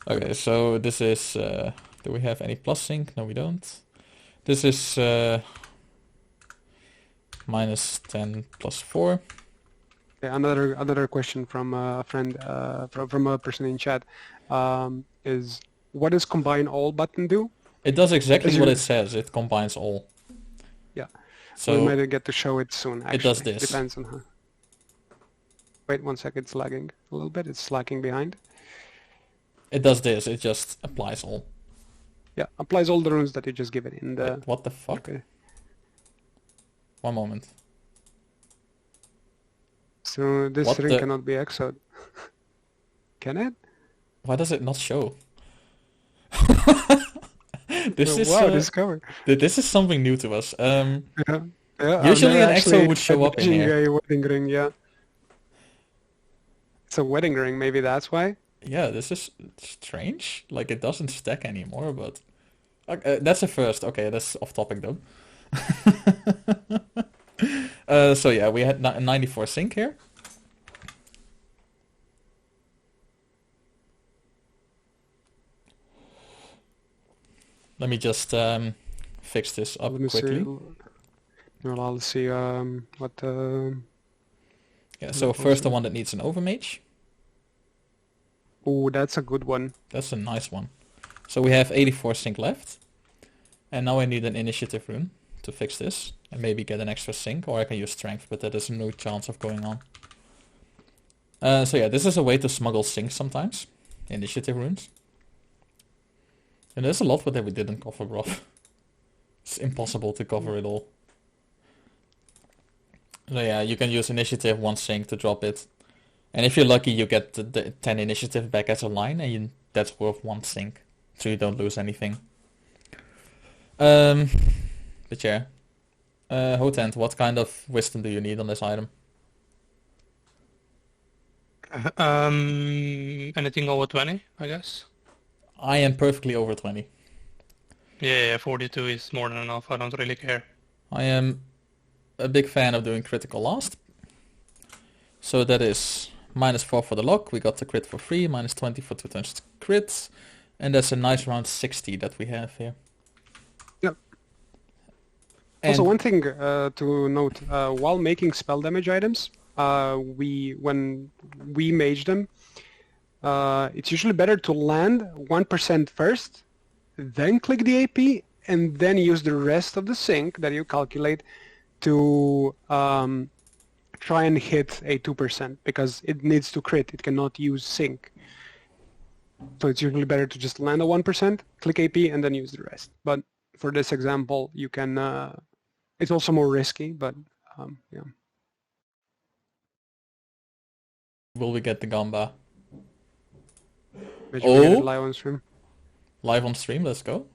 Okay, so this is... do we have any plus sync? No, we don't. This is... minus 10 plus 4. Yeah, another question from a friend, from a person in chat, is what does combine all button do? It does exactly what it says. It combines all. Yeah. So we might get to show it soon. Actually. it does this. Depends on how. Wait 1 second. It's lagging a little bit. It's lagging behind. It does this. It just applies all. Yeah, applies all the runes that you just give it in the. Wait, what the fuck? Okay. One moment. So this What ring the- cannot be exiled. Can it? Why does it not show? This Oh, is wow, discover. this is something new to us. Yeah. Yeah, Usually I've an never exo actually would show up in imagined here. a wedding ring, yeah. It's a wedding ring, maybe that's why. Yeah, this is strange. Like it doesn't stack anymore, but that's a first. Okay, that's off topic though. So yeah, we had 94 sync here. Let me just fix this up Let me quickly. see. Well, I'll see what. Yeah, so first the one that needs an Overmage. Oh, that's a good one. That's a nice one. So we have 84 sync left. And now I need an initiative rune to fix this. And maybe get an extra sync, or I can use strength, but that is no chance of going on. So yeah, this is a way to smuggle sync sometimes. Initiative runes. And there's a lot that we didn't cover, Broff. It's impossible to cover it all. So yeah, you can use initiative 1 sync to drop it. And if you're lucky, you get the 10 initiative back as a line, and that's worth 1 sync. So you don't lose anything. But yeah. Hotent, what kind of wisdom do you need on this item? Anything over 20, I guess. I am perfectly over 20. Yeah, 42 is more than enough. I don't really care. I am a big fan of doing critical last. So that is -4 for the lock. We got the crit for free, -20 for 2 times crits. And that's a nice round 60 that we have here. Yep. And Also, one thing to note, while making spell damage items, when we mage them, it's usually better to land 1% first, then click the AP, and then use the rest of the sync that you calculate to try and hit a 2%, because it needs to crit. It cannot use sync. So it's usually better to just land a 1%, click AP, and then use the rest. But for this example, you can... it's also more risky, but yeah. will we get the Gamba? Mage, we get it Oh, live on stream. live on stream. Let's go.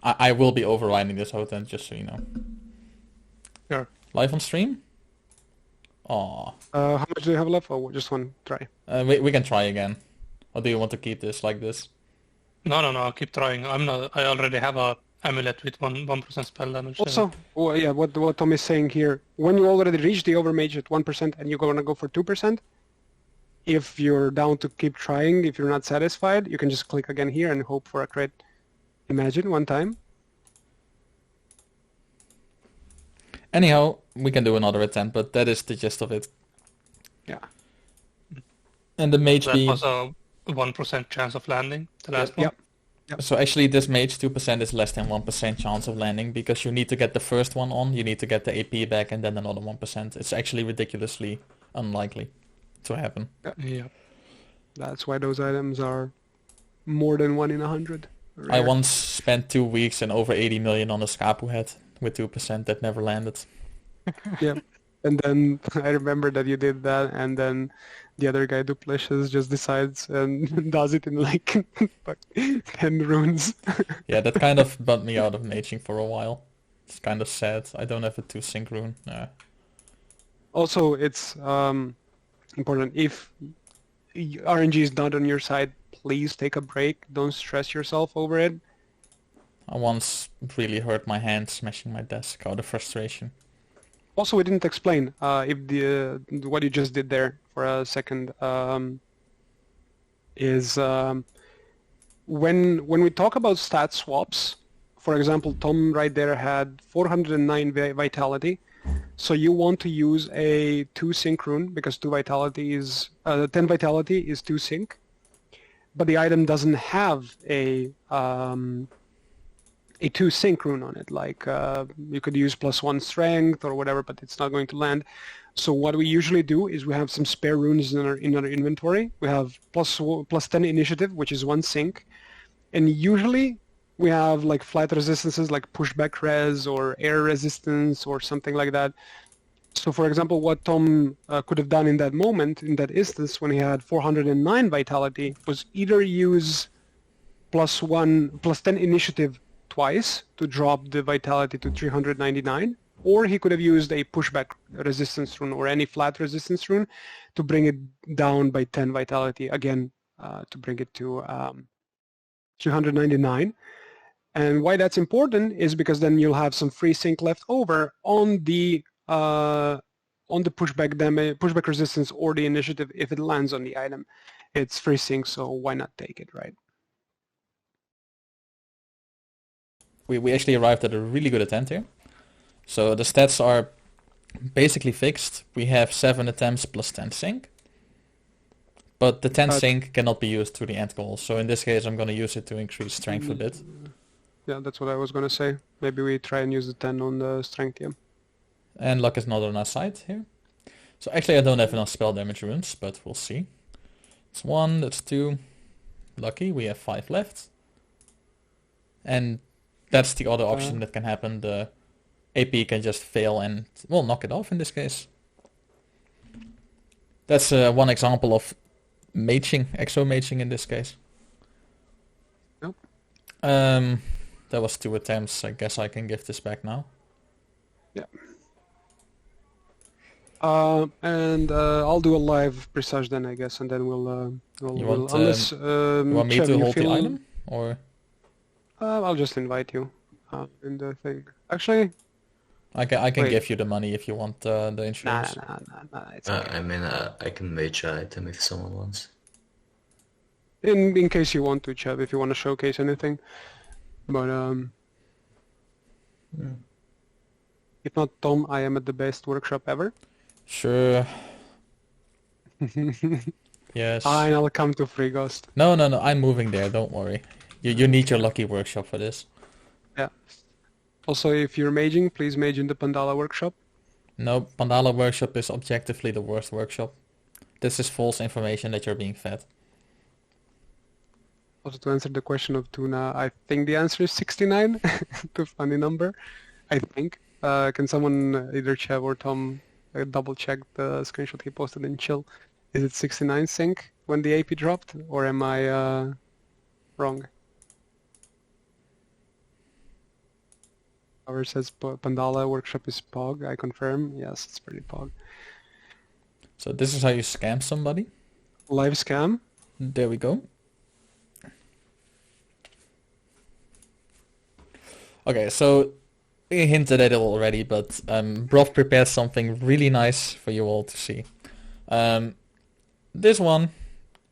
I will be overriding this Hoten, just so you know. Sure. Live on stream. Aw. How much do you have left? Oh, just one try. We can try again. Or do you want to keep this like this? No, I'll keep trying. I already have a amulet with 1% spell damage. so- Also, well, yeah, what Tom is saying here, when you already reach the Overmage at 1% and you're gonna go for 2%, if you're down to keep trying, if you're not satisfied, you can just click again here and hope for a crit. Imagine one time. Anyhow, we can do another attempt, but that is the gist of it. Yeah. And the mage That being... was a 1% chance of landing, the last one. Yep. So actually this mage 2% is less than 1% chance of landing, because you need to get the first one on, you need to get the AP back, and then another 1%. It's actually ridiculously unlikely to happen. Yeah. That's why those items are more than 1 in 100. I Rare. once spent 2 weeks and over 80 million on a Scapu head with 2% that never landed. Yeah. And then I remember that you did that, and then the other guy, Duplicious, just decides and does it in like 10 runes. Yeah, that kind of bumped me out of maging for a while. It's kind of sad. I don't have a 2 sync rune. Also, it's important, if RNG is not on your side, please take a break. Don't stress yourself over it. I once really hurt my hand smashing my desk out of frustration. Also, we didn't explain if the what you just did there for a second is when we talk about stat swaps. For example, Tom right there had 409 vitality, so you want to use a 2 sync rune because 2 vitality is 10 vitality is 2 sync, but the item doesn't have a 2 sync rune on it. Like you could use +1 strength or whatever, but it's not going to land. So what we usually do is we have some spare runes in our inventory. We have +10 initiative, which is 1 sync, and usually we have like flat resistances like pushback res or air resistance or something like that. So for example, what Tom could have done in that moment, in that instance, when he had 409 vitality, was either use +10 initiative twice to drop the vitality to 399, or he could have used a pushback resistance rune or any flat resistance rune to bring it down by 10 vitality, again, to bring it to 399. And why that's important is because then you'll have some free sync left over on the pushback damage, pushback resistance, or the initiative. If it lands on the item, it's free sync, so why not take it, right? We actually arrived at a really good attempt here. So the stats are basically fixed. We have 7 attempts plus 10 sync. But the 10 sync cannot be used to the end goal. So in this case I'm going to use it to increase strength a bit. Yeah, that's what I was going to say. Maybe we try and use the 10 on the strength, yeah. And luck is not on our side here. So actually I don't have enough spell damage runes, but we'll see. It's 1, that's 2. Lucky, we have 5 left. And that's the other option that can happen. The AP can just fail and, well, knock it off in this case. That's one example of maging, exo-maging in this case. Yep. That was 2 attempts. I guess I can give this back now. Yeah. And I'll do a live presage then, I guess, and then we'll unless you want me Chev, to you hold the feel- item? Or I'll just invite you in the thing. Actually, I can Wait. give you the money if you want the nah, insurance. it's okay. I mean, I can mage an item if someone wants. In case you want to, Chev, if you want to showcase anything. But if not, Tom, I am at the best workshop ever. Sure. Yes. And I'll come to Free Ghost. No, I'm moving there, don't worry. You need your lucky workshop for this. Yeah. Also, if you're maging, please mage in the Pandala workshop. No, Pandala workshop is objectively the worst workshop. This is false information that you're being fed. Also, to answer the question of Tuna, I think the answer is 69. The funny number, I think. Can someone, either Chev or Tom, double check the screenshot he posted in Chill? Is it 69 sync when the AP dropped, or am I wrong? However, says Pandala workshop is Pog. I confirm. Yes, it's pretty Pog. So this is how you scam somebody. Live scam. There we go. Okay, so we hinted at it already, but Broff prepared something really nice for you all to see. This one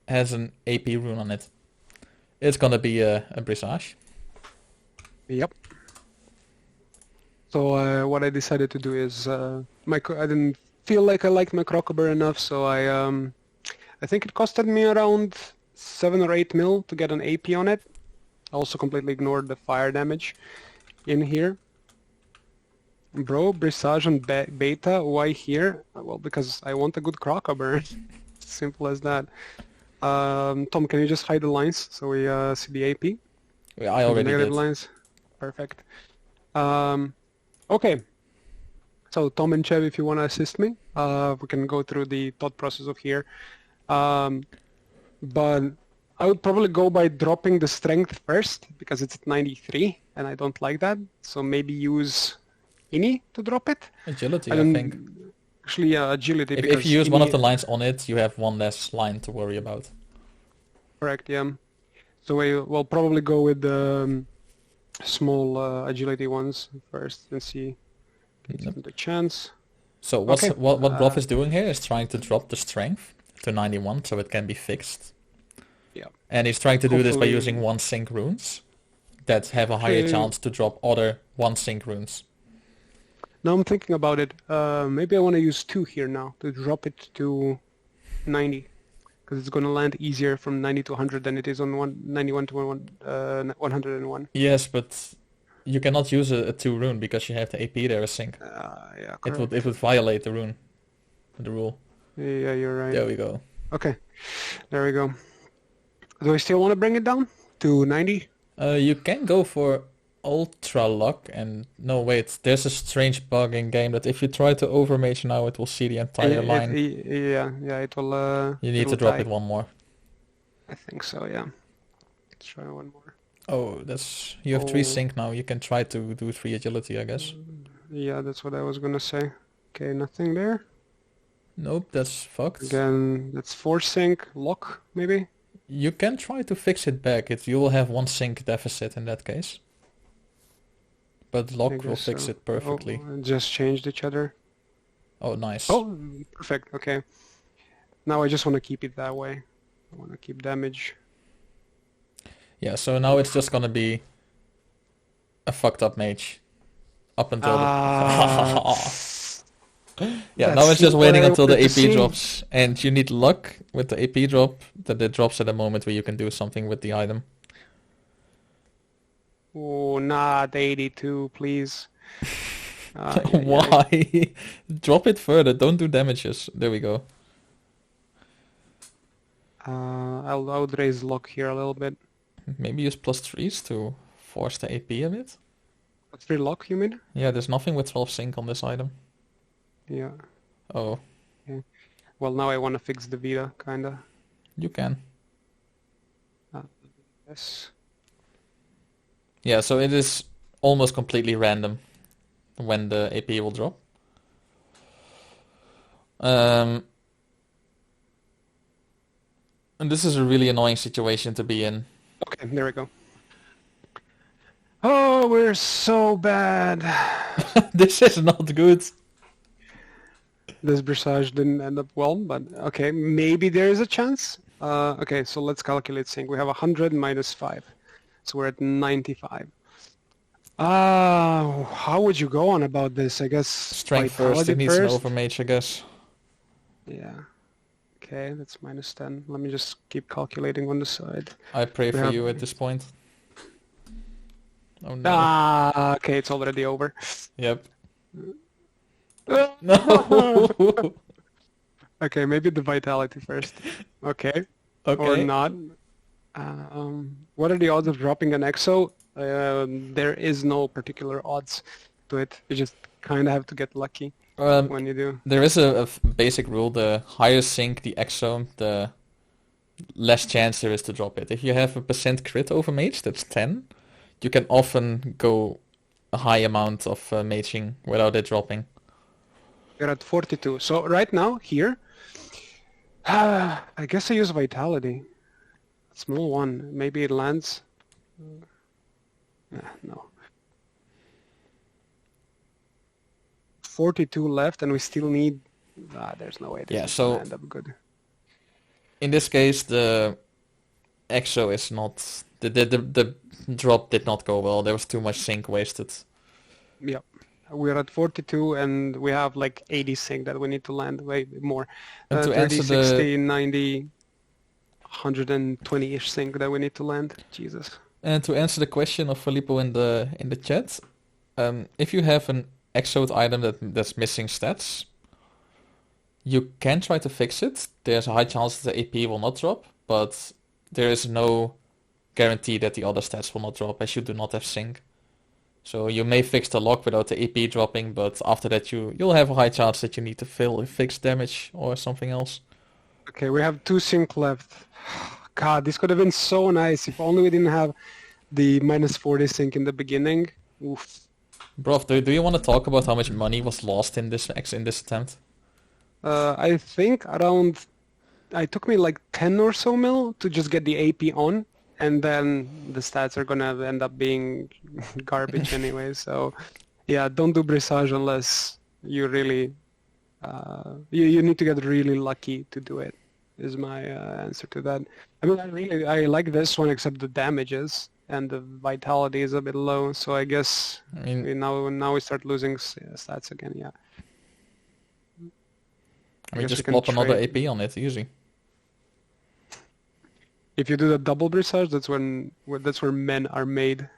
has an AP rune on it. It's gonna be a Brisage. Yep. So what I decided to do is I didn't feel like I liked my Crocobber enough, so I think it costed me around 7 or 8 mil to get an AP on it. I also completely ignored the fire damage in here. Bro, Brisage and Beta, why here? Well, because I want a good Crocobber. Simple as that. Tom, can you just hide the lines so we see the AP? Yeah, I already negative did. lines. Perfect. Okay. So Tom and Chev, if you want to assist me, we can go through the thought process of here. But I would probably go by dropping the strength first because it's at 93 and I don't like that. So maybe use Ini to drop it. Agility, And I then- think. Actually, yeah, agility. If you use one of Ini- the lines on it, you have one less line to worry about. Correct, yeah. So we'll probably go with the small agility ones first and see the chance. So what Broff uh, is doing here is trying to drop the strength to 91 so it can be fixed. Yeah. And he's trying to do this by Hopefully- using 1 sync runes that have a higher Okay. chance to drop other 1 sync runes. Now I'm thinking about it. Maybe I want to use 2 here now to drop it to 90. Because it's going to land easier from 90 to 100 than it is on 91 to 101. Yes, but you cannot use a 2 rune because you have the AP there as sync. Yeah, It correct. would violate the rune, the rule. Yeah, you're right. There we go. Okay, there we go. Do I still want to bring it down to 90? You can go for Ultra Luck and no wait, there's a strange bug in game that if you try to Overmage now it will see the entire line. Yeah, it will. You need to will drop die. it one more. I think so. Yeah. Let's try one more. Oh, you have 3 Oh. sync now. You can try to do 3 agility, I guess. Yeah, that's what I was gonna say. Okay, nothing there. Nope, that's fucked. Again, that's 4 sync lock maybe. You can try to fix it back. You will have 1 sync deficit in that case. But I lock will guess fix so. it perfectly. Oh, just changed each other. Oh, nice. Oh, perfect. Okay. Now I just want to keep it that way. I want to keep damage. Yeah, so now it's just gonna be a fucked up mage. Up until yeah, now That's it's just what waiting I until the wanted to AP see. drops. And you need luck with the AP drop that it drops at a moment where you can do something with the item. Oh, not 82, please. Yeah, yeah. Why? Drop it further, don't do damages. There we go. I would raise lock here a little bit. Maybe use +3s to force the AP a bit. What's 3 lock, you mean? Yeah, there's nothing with 12 sync on this item. Yeah. Oh, Well, now I want to fix the Vita, kinda. you can. Yes. Yeah, so it is almost completely random when the AP will drop. And this is a really annoying situation to be in. Okay, there we go. Oh, we're so bad. This is not good. This Brisage didn't end up well, but okay, maybe there is a chance. Okay, so let's calculate sync. We have 100 minus 5. So we're at 95. How would you go on about this? I guess Strength first, Vitality it needs an first? Overmage, I guess. Yeah. Okay, that's minus 10. Let me just keep calculating on the side. I pray for Yeah. you at this point. Oh no. Okay, it's already over. Yep. No! Okay, maybe the vitality first. Okay. Or Okay. not. What are the odds of dropping an exo? There is no particular odds to it. You just kind of have to get lucky when you do. There is a basic rule: the higher sync the exo, the less chance there is to drop it. If you have a percent crit Overmage, that's 10, you can often go a high amount of maging without it dropping. We're at 42. So right now, here, I guess I use Vitality. Small one. Maybe it lands. No. 42 left, and we still need... there's no way this is gonna end up good. In this case, the EXO is not... The drop did not go well. There was too much sync wasted. Yep. We're at 42, and we have like 80 sync that we need to land, way more. And to 30, answer 60, 90, 120-ish sync that we need to land. Jesus. And to answer the question of Filippo in the chat, if you have an exoed item that's missing stats, you can try to fix it. There's a high chance that the AP will not drop, but there is no guarantee that the other stats will not drop, as you do not have sync. So you may fix the lock without the AP dropping, but after that you'll have a high chance that you need to fix damage or something else. Okay, we have 2 sync left. God, this could have been so nice if only we didn't have the -40 sync in the beginning. Oof. Broff, do you want to talk about how much money was lost in this attempt? I think it took me like 10 or so mil to just get the AP on, and then the stats are gonna end up being garbage anyway. So yeah, don't do Brisage unless you really you need to get really lucky to do it, is my answer to that. I mean, I like this one, except the damages and the vitality is a bit low, so I guess now we start losing stats again. Yeah. I mean, just plop another AP on it, easy. If you do the double Brisage, that's where men are made.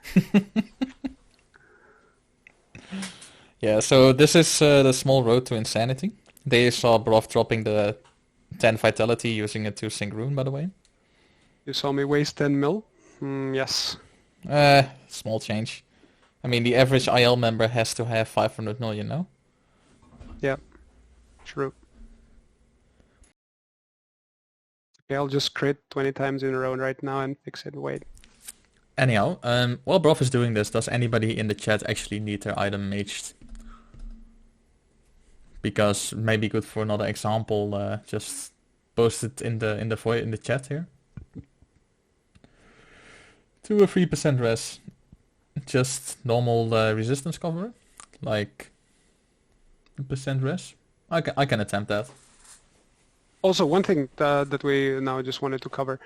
Yeah, so this is the small road to insanity. They saw Broff dropping the 10 vitality using a 2 sync rune, by the way. You saw me waste 10 mil? Yes. Small change. I mean, the average IL member has to have 500 million, no? Yeah, true. Okay, I'll just crit 20 times in a row right now and fix it. Wait. Anyhow, while Broff is doing this, does anybody in the chat actually need their item maged? Because maybe good for another example, just post it in the chat here. 2 or 3% res. Just normal resistance cover, like percent res. I can attempt that. Also, one thing that we now just wanted to cover.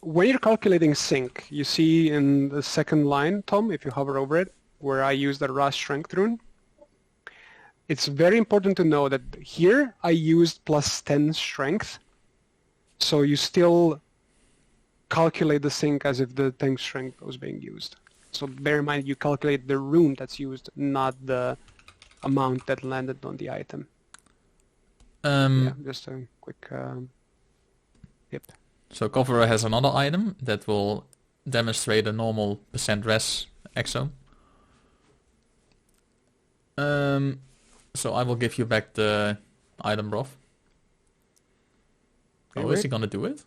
When you're calculating sync, you see in the second line, Tom, if you hover over it, where I use the Raw Strength rune. It's very important to know that here I used +10 strength, so you still calculate the sync as if the 10 strength was being used. So bear in mind you calculate the rune that's used, not the amount that landed on the item. Yeah, just a quick tip. So Convers has another item that will demonstrate a normal percent res exo. So I will give you back the item, Broff. Okay, is he gonna do it?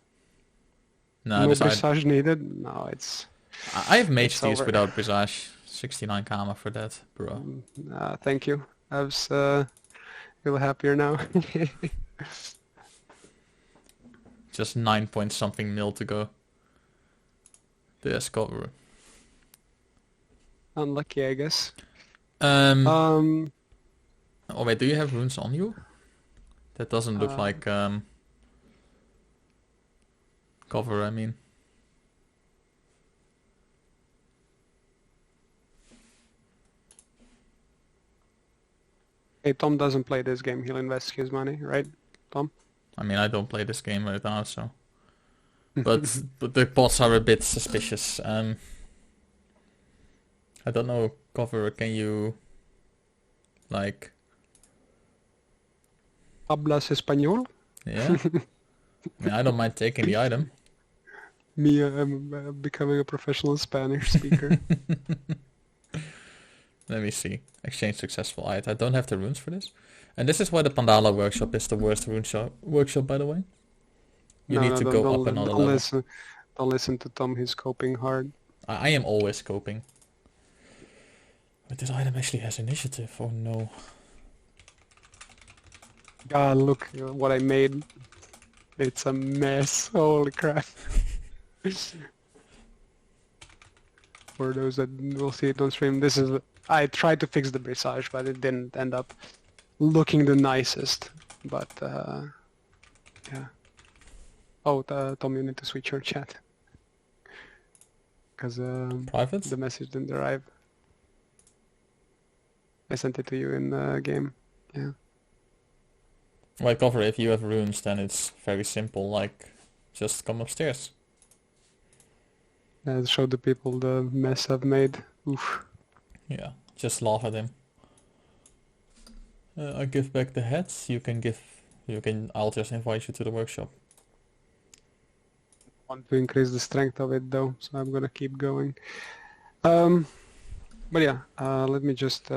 No Brisage needed. No, it's... I have mage these without Brisage. 69 karma for that, bro. Thank you. I was feel happier now. Just 9 point something mil to go. The Escover. Unlucky, I guess. Oh wait, do you have runes on you? That doesn't look like cover, I mean. Hey, Tom doesn't play this game. He'll invest his money, right, Tom? I mean, I don't play this game right now, so. But the bots are a bit suspicious. I don't know, cover. Can you, like? Hablas español? Yeah. I mean, I don't mind taking the item. Me, I'm becoming a professional Spanish speaker. Let me see. Exchange successful. I don't have the runes for this. And this is why the Pandala workshop is the worst workshop, by the way. You need to go up another level. Don't listen to Tom, he's coping hard. I am always coping. But this item actually has initiative, or no? God, look what I made. It's a mess. Holy crap. For those that will see it on stream, this is... I tried to fix the brisage, but it didn't end up looking the nicest. But, yeah. Oh, Tom, you need to switch your chat. Because Private? the message didn't arrive. I sent it to you in the game. Yeah. Well, cover, if you have runes, then it's very simple, like, just come upstairs. Show the people the mess I've made. Oof. Yeah, just laugh at him. I give back the heads, I'll just invite you to the workshop. Want to increase the strength of it though, so I'm gonna keep going. But yeah, let me just